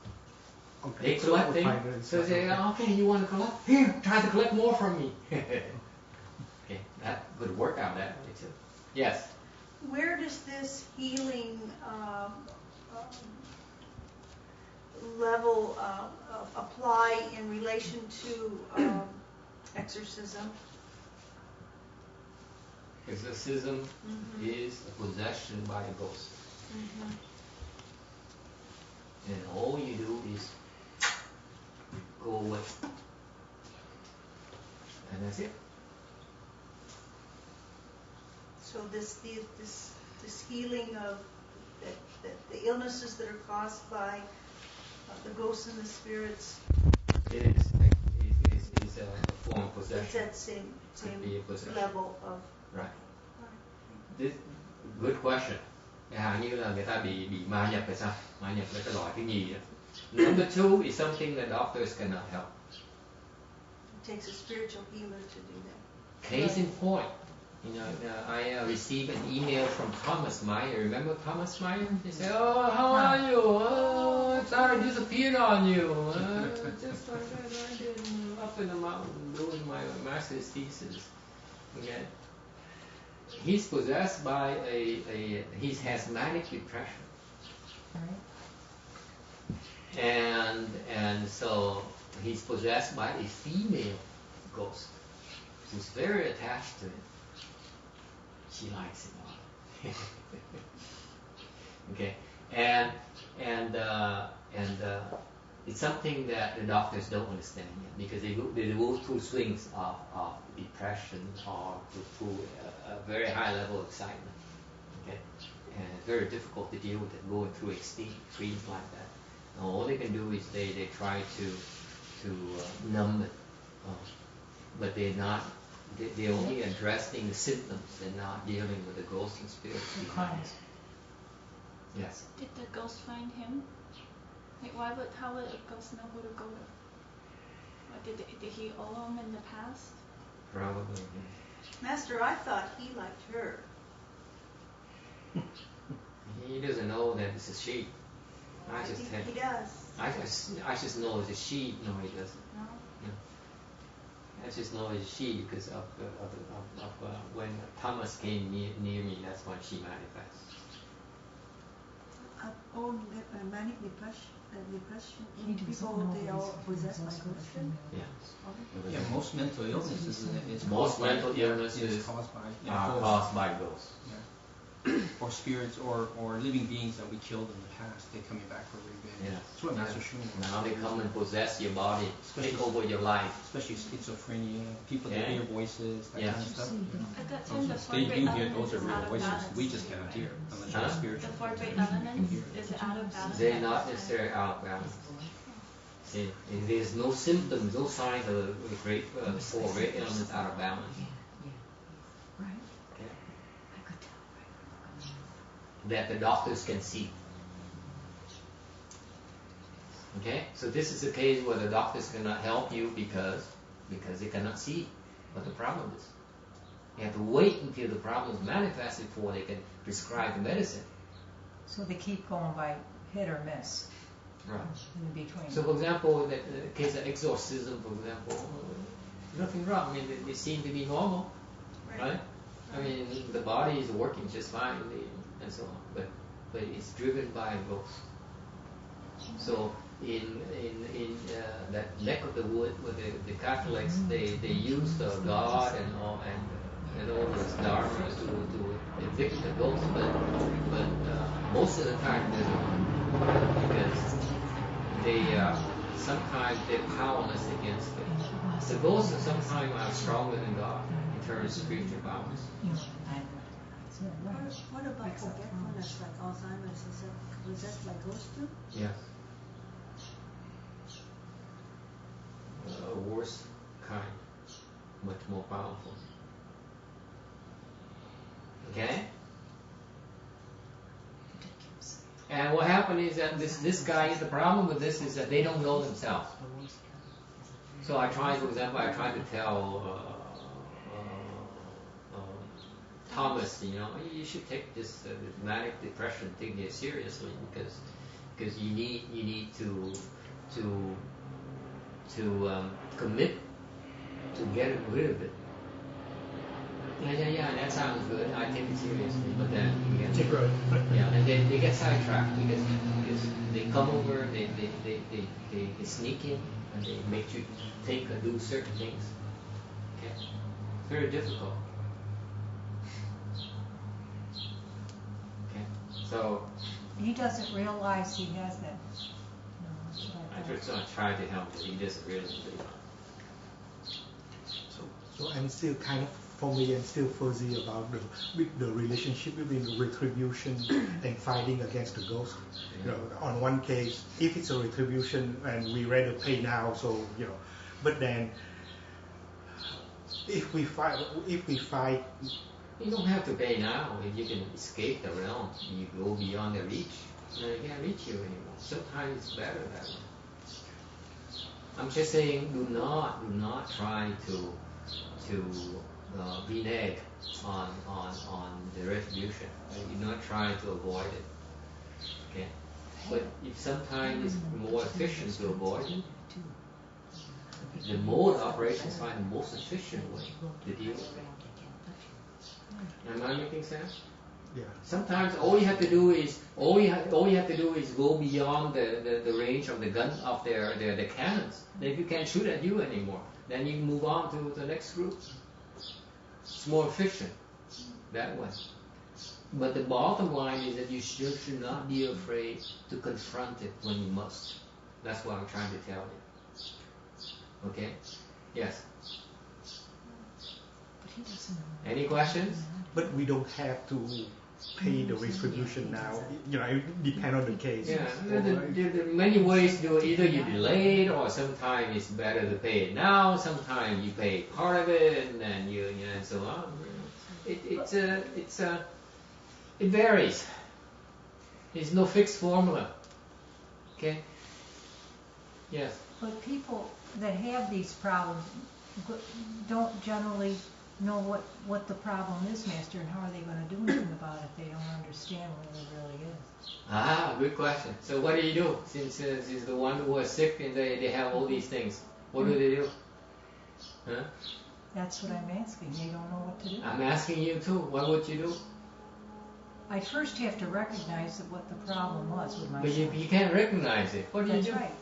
Okay. They collecting, so they say, okay, you want to collect? Here, try to collect more from me. Okay, that would work out that way too. Yes. Where does this healing level apply in relation to exorcism? Exorcism is a possession by a ghost. And all you do is go away. And that's it. So this healing of the illnesses that are caused by the ghosts and the spirits. It is a form of possession. It's that same level of. Right. This good question. Như là người ta bị ma nhập hay sao? Ma nhập là cái loại cái nhì đó. Number 2 is something that doctors cannot help. It takes a spiritual healer to do that. Case in point, I received an email from Thomas Meyer. Remember Thomas Meyer? He said, "Oh, how are you? Oh, I disappeared on you. Just like that, I did up in the mountain doing my master's thesis." Okay. He's possessed by he has manic depression. And so he's possessed by a female ghost who's very attached to him. She likes him a lot. Okay, and it's something that the doctors don't understand yet, because they go through swings of depression or through a very high level of excitement. Okay, and it's very difficult to deal with it going through extremes like that. And all they can do is they try to numb it, but they're not. They're only addressing the symptoms. They're not dealing with the ghosts and spirits behind it. Yes. Did the ghost find him? Like, how would a ghost know who to go to? Like, did he owe him in the past? Probably. Master, I thought he liked her. He doesn't know that it's a she. I think he does. I just know it's a she. No, he doesn't. No. I just know it's she because of when Thomas came near me. That's when she manifests. Manic depression. People, they are possessed by ghosts. Yeah. Yeah, most mental illnesses is caused by ghosts. Yeah. Or spirits or living beings that we killed in the past, they're coming back for revenge. Yeah. That's what Master Shun was. Now they come and possess your body, take over your life. Especially schizophrenia, people that hear voices, that kind of stuff. At that time, the They do hear, elements those are is out real of voices. balance. We just cannot hear unless you're spiritual. The 4 great elements, is it out of balance? They're not necessarily out of balance. See, there's no symptoms, no signs of the great 4 great elements out of balance. That the doctors can see. Okay, so this is a case where the doctors cannot help you because they cannot see what the problem is. You have to wait until the problem is manifested before they can prescribe the medicine. So they keep going by hit or miss. Right. In between. So, for example, in the case of exorcism, for example, nothing wrong. I mean, they seem to be normal, right? I mean, the body is working just fine, and so on. But it's driven by a ghost. So in that neck of the wood, with the Catholics, they use the God and all those dharmas to evict the ghost, but most of the time they don't, because sometimes they're powerless against it. The ghosts sometimes are stronger than God in terms of spiritual powers. What about forgetfulness, like Alzheimer's? Is that possessed by ghosts too? Yes. much more powerful. Okay? And what happened is that this guy, the problem with this is that they don't know themselves. So I try, for example, I try to tell Thomas, you should take this manic depression thing here seriously because you need to commit to get rid of it. Yeah, that sounds good. I take it seriously, but then and they get sidetracked because they come over, they sneak in, and they make you do certain things. Okay, it's very difficult. Okay, so he doesn't realize he has that. I just try to help, but he doesn't really believe. So I'm still kind of, for me, I'm still fuzzy about the relationship between retribution and fighting against the ghost. On one case, if it's a retribution and we rather pay now, so but then if we fight, you don't have to pay now. If you can escape the realm, you go beyond the reach. They can't reach you anymore. Sometimes it's better that way. I'm just saying, do not try to renege on the retribution. You're not trying to avoid it. Okay, but if sometimes it's more efficient to avoid it, the mode of operations find the most efficient way to deal with it. Am I making sense? Yeah. Sometimes all you have to do is go beyond the range of the gun of their cannons. Then you can't shoot at you anymore. Then you move on to the next group. It's more efficient that way. But the bottom line is that you should not be afraid to confront it when you must. That's what I'm trying to tell you. Okay? Yes. Any questions? But we don't have to pay the retribution now. It depends on the case. Yeah, there are many ways to do it. Either you delay it, or sometimes it's better to pay it now. Sometimes you pay part of it, and then and so on. It varies. There's no fixed formula. Okay. Yes. But people that have these problems don't generally know what the problem is, Master, and how are they going to do anything about it if they don't understand what it really is? Good question. So what do you do since the one who is sick and they have all these things? What do they do? Huh? That's what I'm asking. They don't know what to do. I'm asking you too. What would you do? I first have to recognize what the problem was with my But son. you can't recognize it. What do you do? That's right.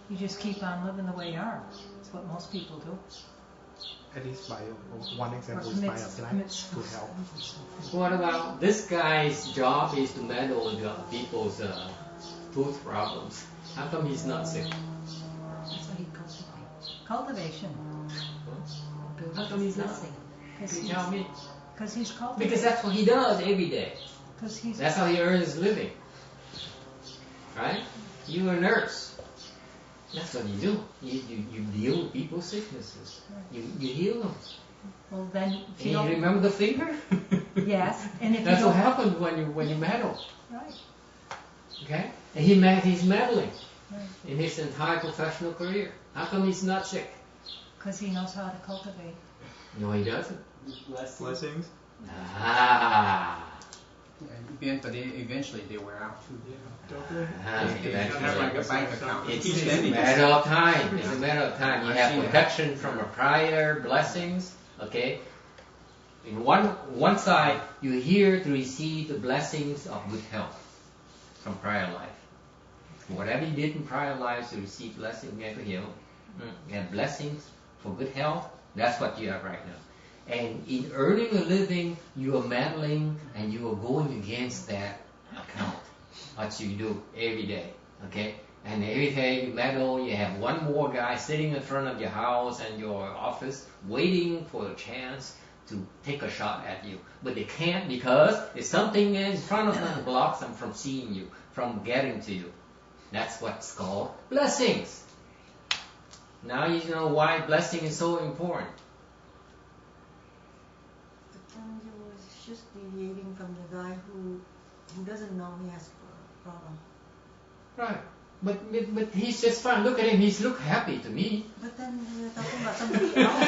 You just keep on living the way you are. That's what most people do. At least one example is by a plant to help. What about this guy's job is to meddle with people's tooth problems? How come he's not sick? That's what he cultivates. Cultivation. How come he's not? Can you tell me? Because he's cultivating. Because that's what he does every day. That's how he earns his living. Right? You're a nurse. That's what you do. You deal with people's sicknesses. You heal them. Well, then, if you And you remember the finger? Yes. And if that's what happens when you meddle. Right. Okay? And he's meddling Right. in his entire professional career. How come he's not sick? Because he knows how to cultivate. No, he doesn't. Blessings. Ah. But eventually they wear out too. It's It's a matter of time. It's a matter of time. You have protection from a prior blessings. Okay. In one side, you're here to receive the blessings of good health from prior life. Whatever you did in prior lives to receive blessings, you have to heal. You have blessings for good health. That's what you have right now. And in earning a living, you are meddling and you are going against that account. What you do every day, okay? And every day you meddle, you have one more guy sitting in front of your house and your office waiting for a chance to take a shot at you. But they can't because there's something in front of them that blocks them from seeing you, from getting to you. That's what's called blessings. Now you know why blessing is so important. just deviating from the guy who doesn't know he has a problem. Right. But he's just fine. Look at him. He's look happy to me. But then you're talking about somebody else who's not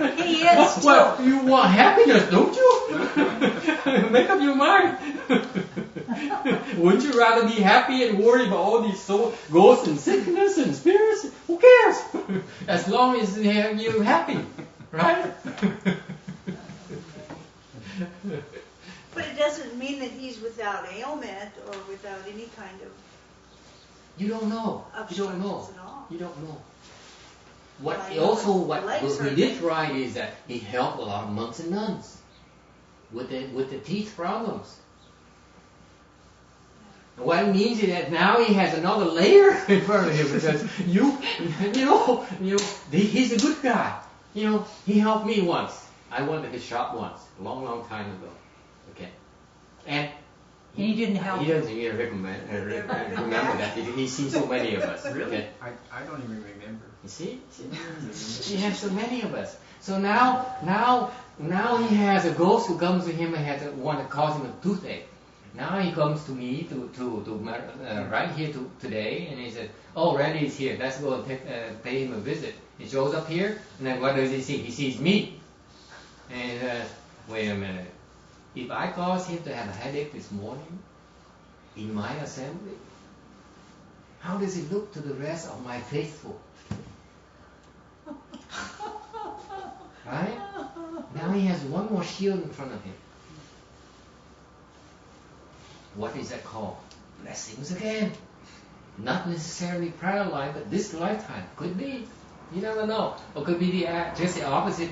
happy. He is too. Well, you want happiness, don't you? Make up your mind. Wouldn't you rather be happy and worry about all these ghosts and sickness and spirits? Who cares? As long as you're happy, right? But it doesn't mean that he's without ailment or without any kind of You don't know. You don't know. obstructions at all. You don't know. Well, I know What legs he hurt. did right is that he helped a lot of monks and nuns with the teeth problems. And what it means is that now he has another layer in front of him because he's a good guy. He helped me once. I went to his shop once, a long, long time ago. Okay, and He didn't help. he doesn't even remember that. He's seen so many of us. Really? Okay. I don't even remember. You see? He has so many of us. So now he has a ghost who comes to him and want to cause him a toothache. Now he comes to me right here today, and he says, "Oh, Randy is here. Let's go and pay him a visit." He shows up here, and then what does he see? He sees me, and he says, "Wait a minute. If I caused him to have a headache this morning in my assembly, how does it look to the rest of my faithful?" Right? Now he has one more shield in front of him. What is that called? Blessings again. Not necessarily prior life, but this lifetime. Could be. You never know. Or could be just the opposite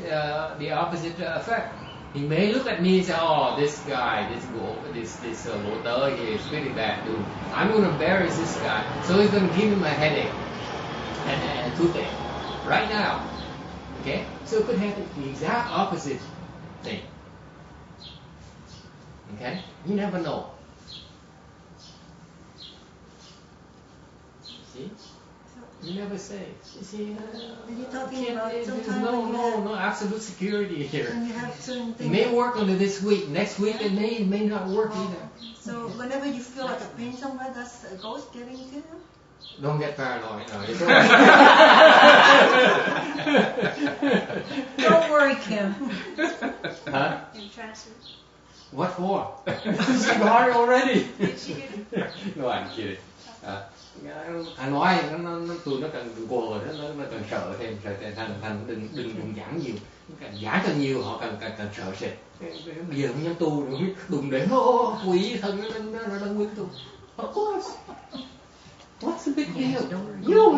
effect. He may look at me and say, "Oh, this guy, this Lothar here is really bad dude. I'm going to embarrass this guy. So he's going to give him a headache and a toothache right now." Okay? So it could happen the exact opposite thing. Okay? You never know. See? You never say. You see, you're talking about there's sometimes no absolute security here. when you have certain It things. may work under this week. Next week it may not work either. So whenever you feel like a pain somewhere, that's a ghost getting to you? Don't get paranoid. No, it's Don't worry, Kim. Huh? Entrancement. What for? She got it already. Did she get it? No, I'm kidding. Anh nói tụi nó cần gồ rồi nó cần sợ thêm, thành đừng giảng nhiều, giảng càng nhiều họ càng sợ sệt. Bây giờ không dám tu nữa, đùng để quỷ thần nó đang quýnh tu. Of course. What's the big deal?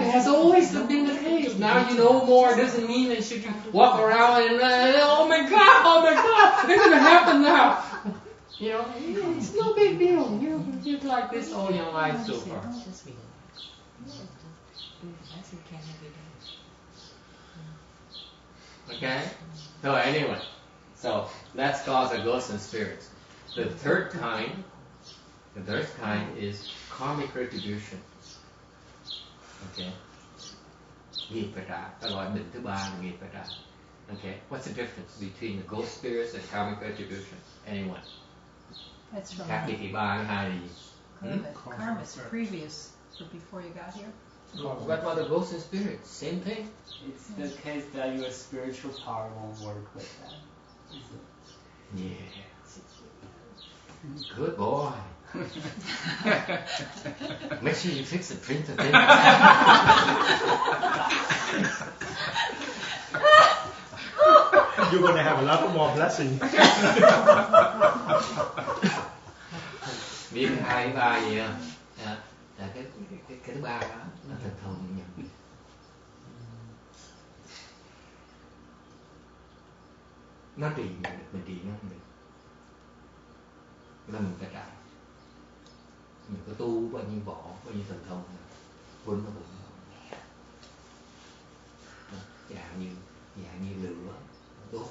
It has always been the case. Now you know more doesn't mean that you should walk around and oh my God, it's gonna happen now. It's no big deal. You're like this all your life so far. Okay? So anyway, so that's cause of ghosts and spirits. The third kind is karmic retribution. Okay? Nghiệp phải trả. Cái loại bệnh thứ ba là nghiệp phải trả. Okay? What's the difference between the ghost spirits and karmic retribution? Anyone? That's from Khác biệt thì ba cái hai là gì? Karma's previous, so before you got here. What about the ghosts and spirits? Same thing? It's the case that your spiritual power won't work with that. Is it? Yeah. Good boy. Make sure you fix the printer thing. You're going to have a lot more blessings. Biết hai cái ba gì không? Là cái thứ ba đó nó thần thông nhập. Nó trị mình trị nó không được. Là mình phải trả. Mình có tu bao nhiêu võ, bao nhiêu thần thông, quên nó bụng. Dạng như lửa, đốt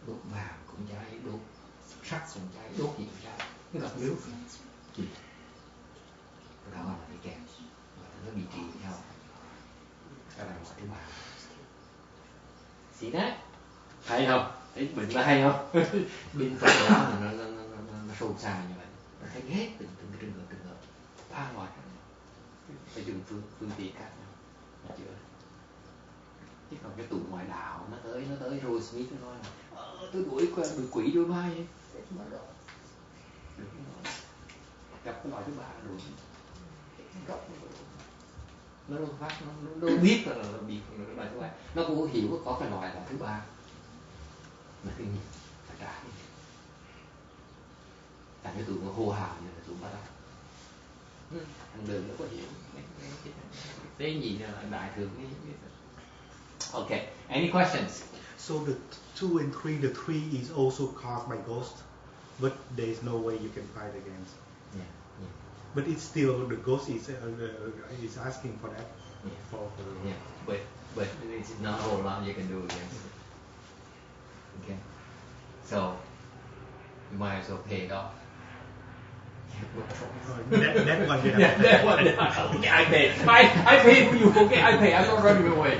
vàng cũng cháy, đốt sắt cũng cháy, đốt gì cũng cháy. Nó gặp nước gì? Đó là cái kèm, nó bị trị theo. Cái này là thứ ba. See that? Hay không? Thấy bệnh nó hay không? Bên Phật giáo thì nó sâu xa như vậy. Nó thấy hết từng trường hợp phá hoại, phải dùng phương tiện khác nhau mà chữa. Chứ còn cái tụ ngoại đạo nó tới rồi Smith nó nói là tôi đuổi quỷ đuổi ma vậy. Mà đó gặp cái loại thứ ba đuổi gốc nó đâu phát nó đâu biết là bị cái loại thứ ba, nó cũng hiểu có cái loại là thứ ba mà cái gì phải trả cái gì. Thành cái tụi nó hô hào như là tụi bắt đầu thằng Đường nó có hiểu cái gì là đại thường cái Okay, any questions? So the 2 and 3, the 3 is also caused by ghost, but there is no way you can fight against. Yeah. But it's still the ghost is asking for that. Yeah. But it's not a whole lot you can do against it. Okay. So you might as well pay it off. That one, yeah. That one. Okay, I pay. I pay for you. Okay, I pay. I'm not running away.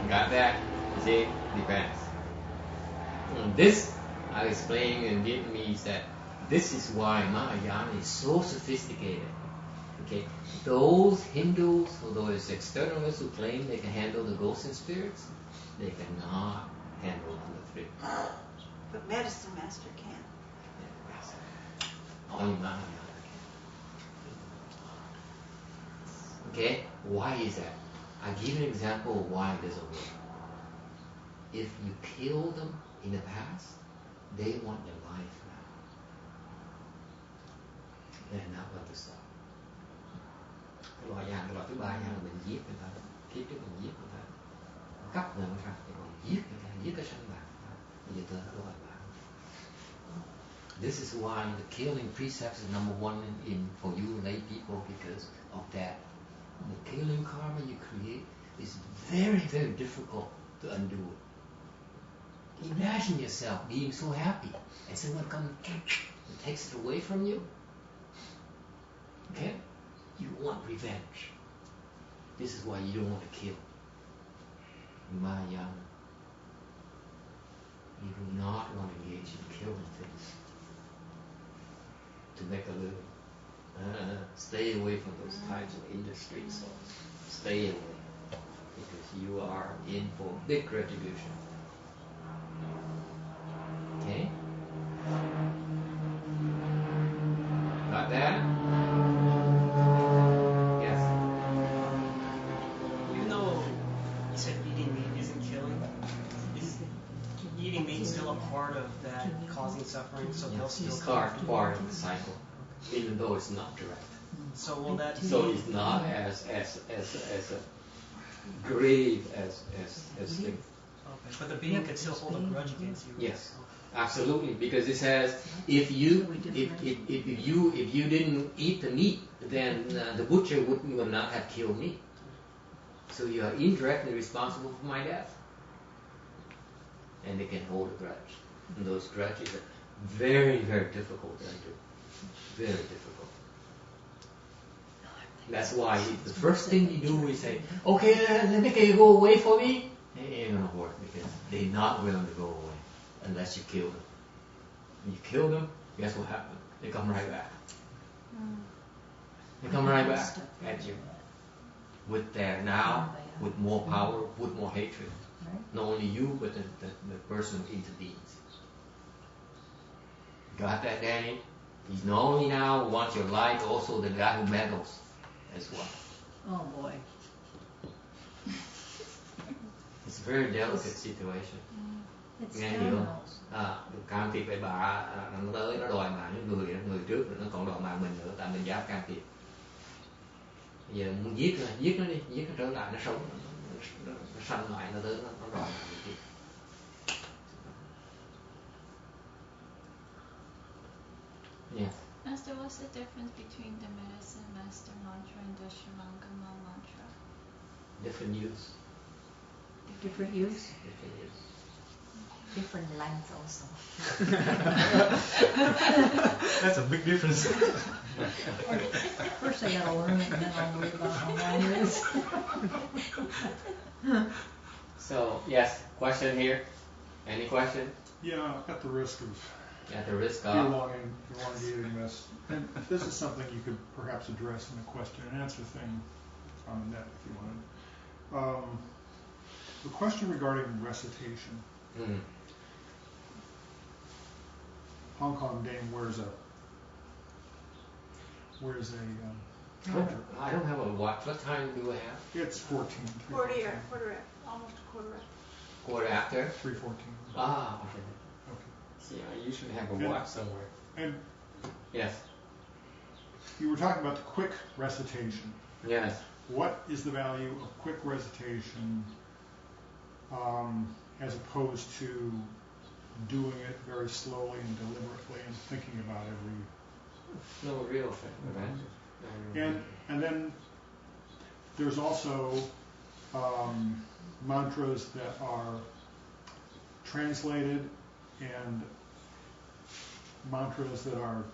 Got that? See, depends. This I explained in Vietnamese that this is why Mahayana is so sophisticated. Okay, those Hindus or those externalists who claim they can handle the ghosts and spirits, they cannot handle number 3. But medicine master can. Only Mahayana can. Okay, why is that? I give an example of why it doesn't work. If you kill them in the past, they want their life now. They're not going to stop. Cái loại thứ ba là mình giết người ta, kiếp trước mình giết người ta, cắt người ta, thì còn giết cái sanh bạn, bây giờ tôi đã loại bạn. This is why the killing precepts is number 1 in for you lay people, because of that. The killing karma you create is very, very difficult to undo it. Imagine yourself being so happy and someone comes and takes it away from you. Okay? You want revenge. This is why you don't want to kill. Mahayana. You do not want to engage in killing things to make a living. Stay away from those types of industries. Stay away, because you are in for big retribution. Okay? Got that? Yes. Even though you said eating meat isn't killing, is eating meat still a part of that causing suffering? So they'll still It's part of the cycle, even though it's not direct. So will that? So it's not as grave as things. Okay. But the being could still hold a grudge against you. Yes, absolutely, because it says if you didn't eat the meat, then the butcher would not have killed me. So you are indirectly responsible for my death, and they can hold a grudge. And those grudges are very, very difficult to undo. Very difficult. That's why the first thing you do is say, okay, let me go away for me. It ain't gonna work, because they're not willing to go away unless you kill them. When you kill them, guess what happens? They come right back. They come right back at you with with more power, with more hatred. Not only you, but the person who intervenes. Got that, Danny? He's not only now wants your life, also the guy who meddles as well. Oh boy. It's a very delicate situation. Nghe hiểu không? Can thiệp với bà, nó tới nó đòi mạng người trước rồi nó còn đòi mạng mình nữa, tại mình dám can thiệp. Bây giờ muốn giết nó đi, giết nó trở lại, nó sống, nó sanh lại, nó tới nó đòi mạng người kia. Yes. Master, what's the difference between the medicine master mantra and the Shivangama mantra? Different use. Different use? Different use. Different length also. That's a big difference. First I gotta learn it, and then I'll worry about how long it is. So, yes, question here? Any question? Yeah, at the risk of elongating this, and this is something you could perhaps address in a question and answer thing on the net if you wanted. The question regarding recitation. Hong Kong dame wears a counter. I don't have a watch. What time do we have? It's 14. Quarter almost a quarter after. Quarter after? 3:14. Ah, okay. Okay. See, I usually have a watch somewhere. And yes. You were talking about the quick recitation. Yes. What is the value of quick recitation as opposed to doing it very slowly and deliberately and thinking about every... No real thing, right? And then there's also mantras that are translated and mantras that are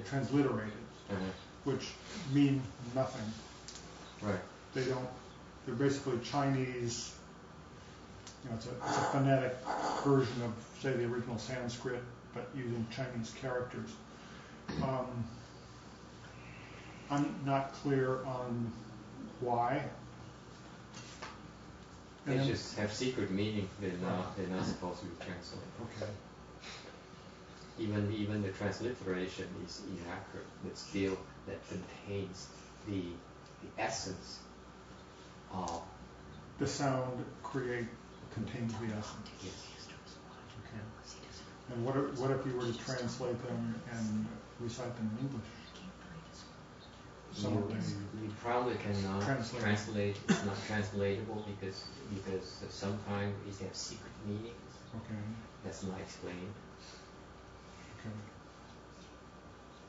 transliterated, which mean nothing. Right. They're basically Chinese, it's a phonetic version of, say, the original Sanskrit, but using Chinese characters. I'm not clear on why. They just have secret meaning. They're not supposed to be translated. Okay. Even the transliteration is inaccurate, but still that contains the essence of the sound contains the essence. Yes. Okay. And what if you were to translate them and recite them in English? You probably cannot translate. It's not translatable because sometimes they have secret meanings. Okay. That's not explained. Okay.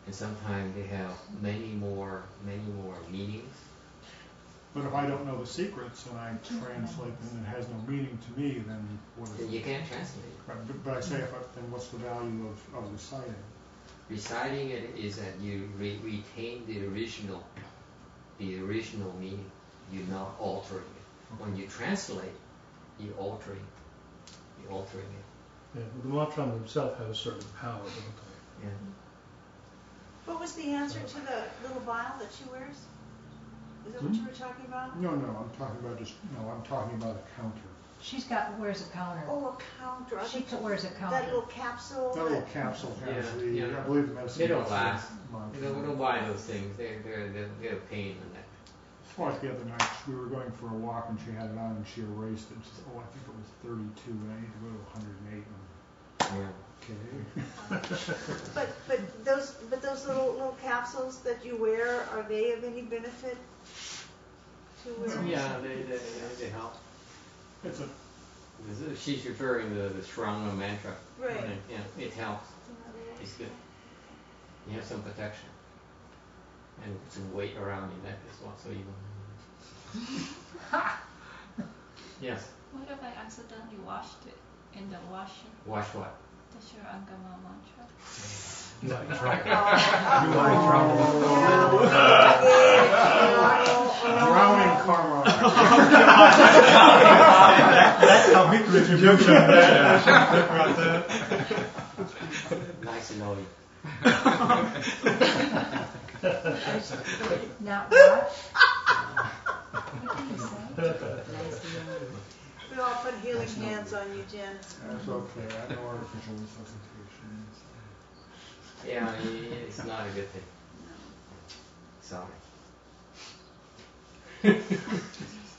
And sometimes they have many more meanings. But if I don't know the secrets and I translate them and it has no meaning to me, then what is it? You can't translate it. Right, but I say, then what's the value of reciting? Reciting it is that you retain the original meaning. You're not altering it. Okay. When you translate, you're altering it. Yeah, well, the mantra themselves have a certain power, don't they? Yeah. What was the answer to the little vial that she wears? Is that what you were talking about? No, I'm talking about a counter. Wears a counter. Oh, a counter. She wears a counter. That little capsule. That little capsule has I believe the medicine. They don't last. We don't buy those things. They're a pain in the neck. Like the other night, we were going for a walk and she had it on and she erased it. She said, I think it was 32 and I need to go to 108. Okay. but those little capsules that you wear, are they of any benefit to wear? Yeah, they help. She's referring to the Shranga mantra. Right. Yeah, it helps. It's good. You have some protection. And some weight around your neck as well, so you don't. Yes. What if I accidentally washed it in the washer? Wash what? The Shurangama mantra. You are in trouble. Drowning karma. That's how big retribution. Nice and oily. Not what? We all put healing hands on you, Jen. That's okay. I know artificial resuscitation. Yeah, it's not a good thing. Sorry.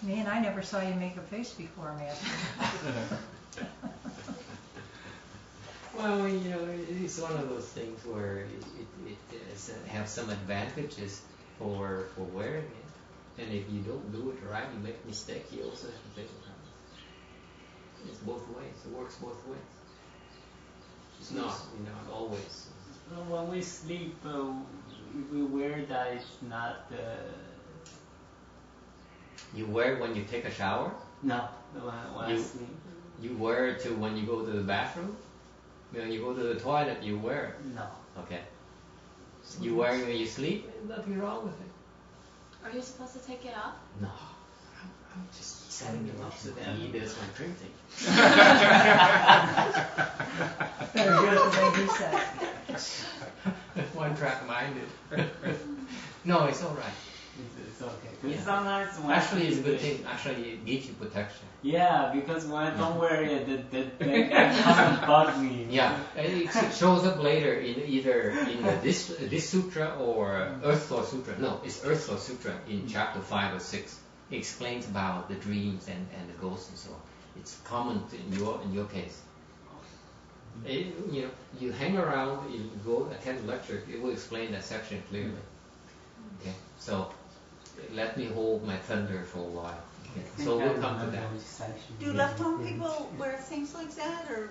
Man, I never saw you make a face before, Master. Well, it's one of those things where it have some advantages for wearing it, and if you don't do it right, you make a mistake, you also have to pay the price. It's both ways. It works both ways. It's not, always. When we sleep, we wear that it's not. You wear it when you take a shower? No, when I sleep. You wear it when you go to the bathroom? When you go to the toilet, you wear it? No. Okay. You wear it when you sleep? There's nothing wrong with it. Are you supposed to take it off? No, I'm just setting him up so that he does my printing. Better do it the way he said. One track minded. No, it's all right. It's okay. 'Cause Yeah. sometimes when Actually, it's a good thing. Actually, it gives you protection. Yeah, because when I don't wear it, that comes to bug me. Yeah, and it shows up later in either in this sutra or Earth Floor Sutra. No, it's Earth Floor Sutra in chapter 5 or 6. It explains about the dreams and the ghosts and so on. It's common in your case. You hang around, you go attend a lecture, it will explain that section clearly. Okay, so let me hold my thunder for a while. Okay, so we'll come to that. Do left home people wear things like that, or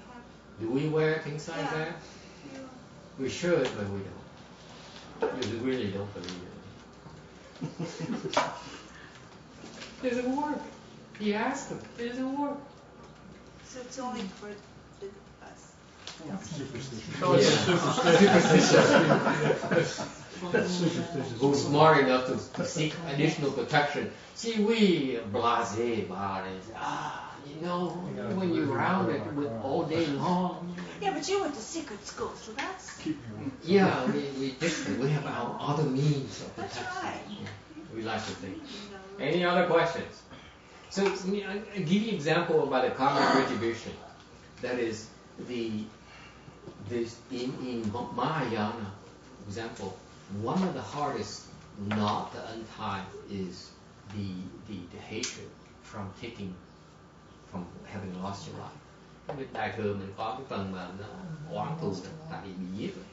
have, Do we wear things like Yeah. that? you? We should, but we don't. You really don't believe it. Doesn't work. He asked him. It doesn't work. So it's only for us. Superstition. Oh, Who's smart enough to seek additional protection? See, we blasé about it. When you're around it with all day long. Yeah, but you went to secret school, so that's. Yeah, we have our other means of That's protection. right. Yeah, we like to think. Any other questions? So I'll give you an example about the karmic retribution. That is in Mahayana, for example, one of the hardest knot to untie is the hatred from having lost your life. Cái đại thừa mình có cái phần mà nó oán thù tại vì bị giết rồi.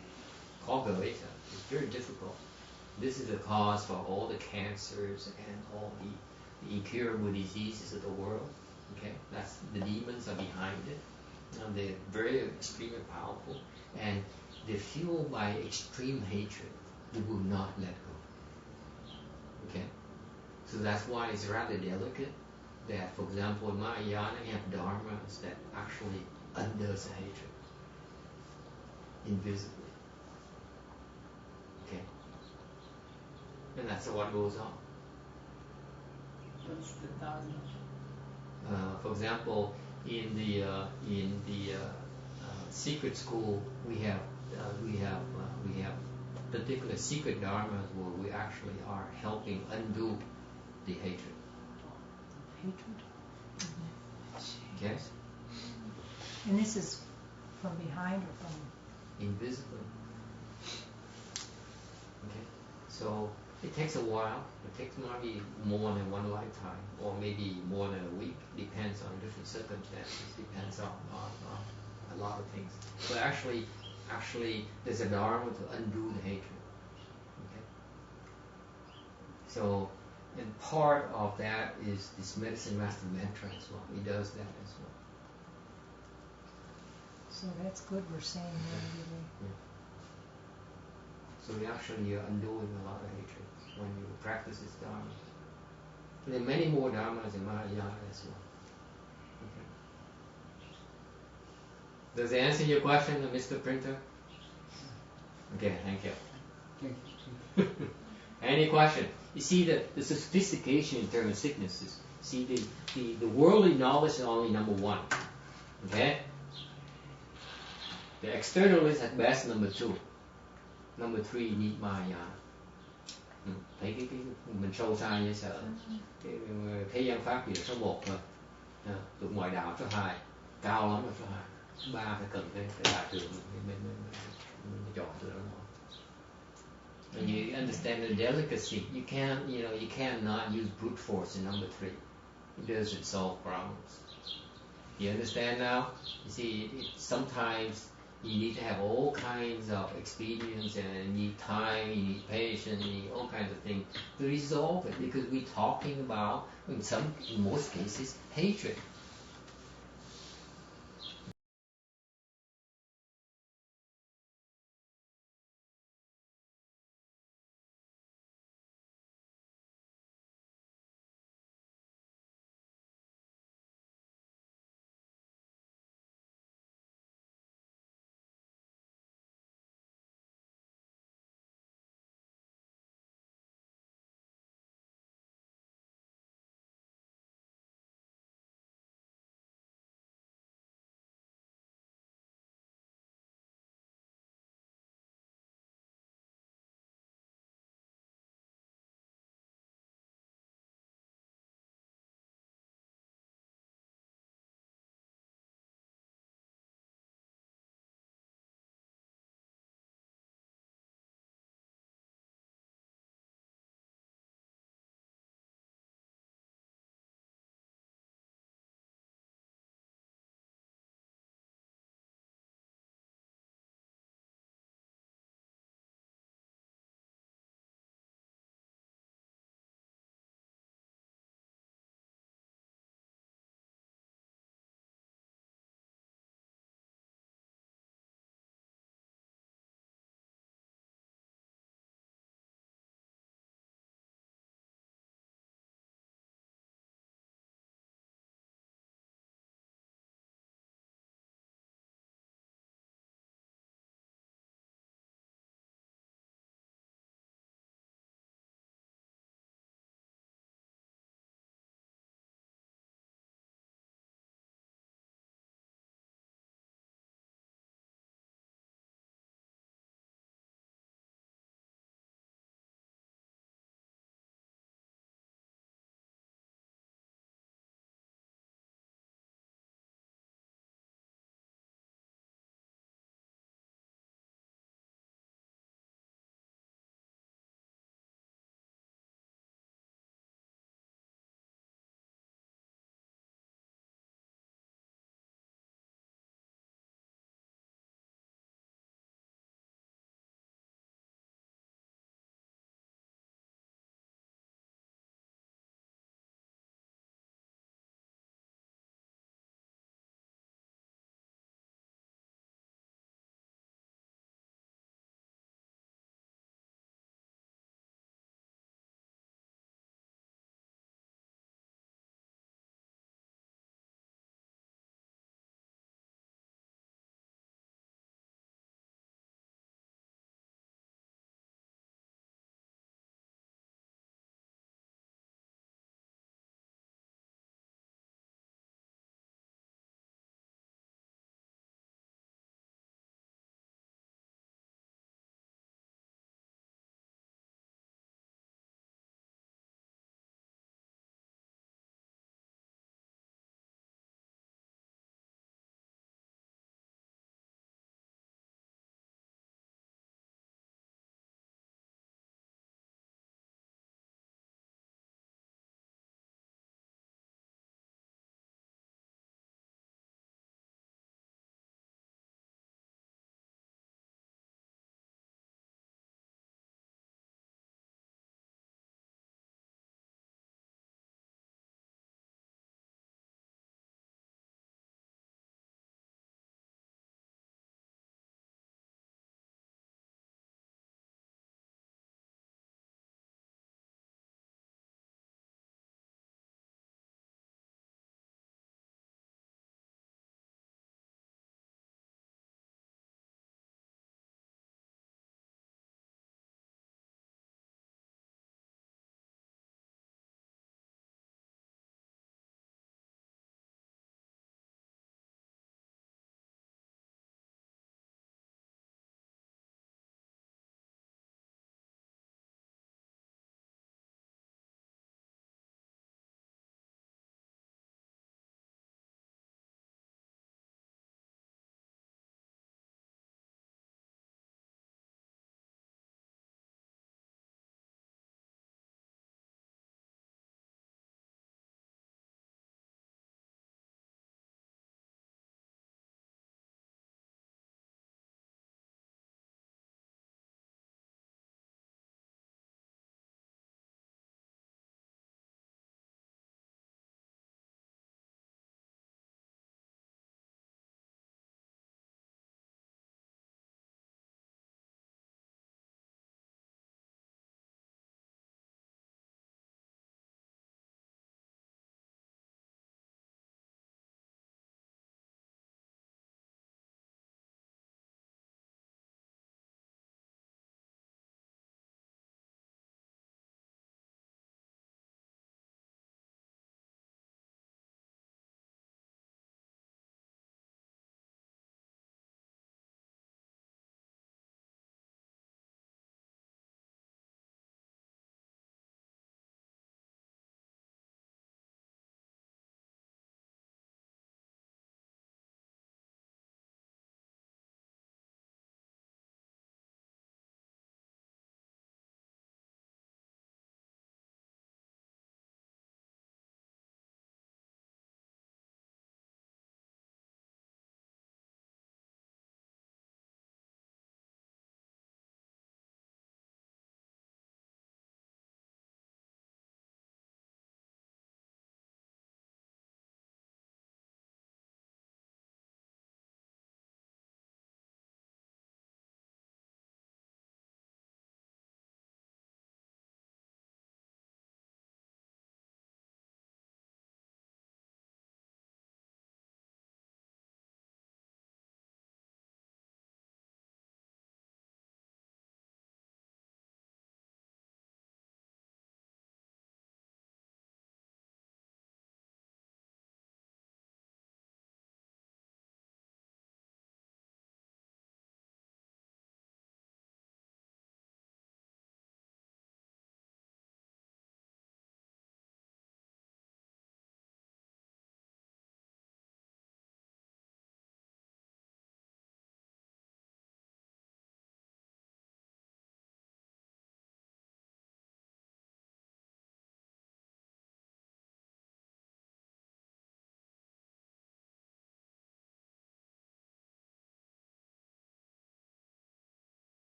Khó gợi. It's very difficult. This is the cause for all the cancers and all the incurable diseases of the world. Okay, the demons are behind it. And they're very extremely powerful, and they're fueled by extreme hatred. They will not let go. Okay, so that's why it's rather delicate. That, for example, in Mahayana, you have dharmas that actually undoes the hatred invisibly. Okay, and that's what goes on. What's the dharma? For example, in the secret school, we have particular secret dharmas where we actually are helping undo the hatred. Hatred. Yes. And this is from behind or from? Invisibly. Okay. So it takes a while. It takes maybe more than one lifetime, or maybe more than a week. Depends on different circumstances. Depends on a lot of things. But actually, there's a dharma to undo the hatred. Okay. So, and part of that is this medicine master mantra as well. He does that as well. So that's good. We're saying that every day. Yeah. So we actually are undoing a lot of hatred when you practice this dharma. There are many more dharmas in Mahayana as well. Okay. Does it answer your question, Mr. Printer? Okay, thank you. Thank you. Any question? You see the sophistication in terms of sicknesses. See the worldly knowledge is only number one. Okay? The external is at best number two. Number three, you need Mahayana. Thấy cái mình sâu xa như sợ. Thế gian pháp chỉ là số 1 thôi. Tụi ngoại đạo số 2, cao lắm là số 2. 3 phải cần cái đại trường mình chọn từ đó. When you understand the delicacy, you cannot use brute force in number 3. It doesn't solve problems. You understand now? You see, sometimes you need to have all kinds of experience, and you need time, you need patience, you need all kinds of things to resolve it, because we're talking about, in most cases, hatred.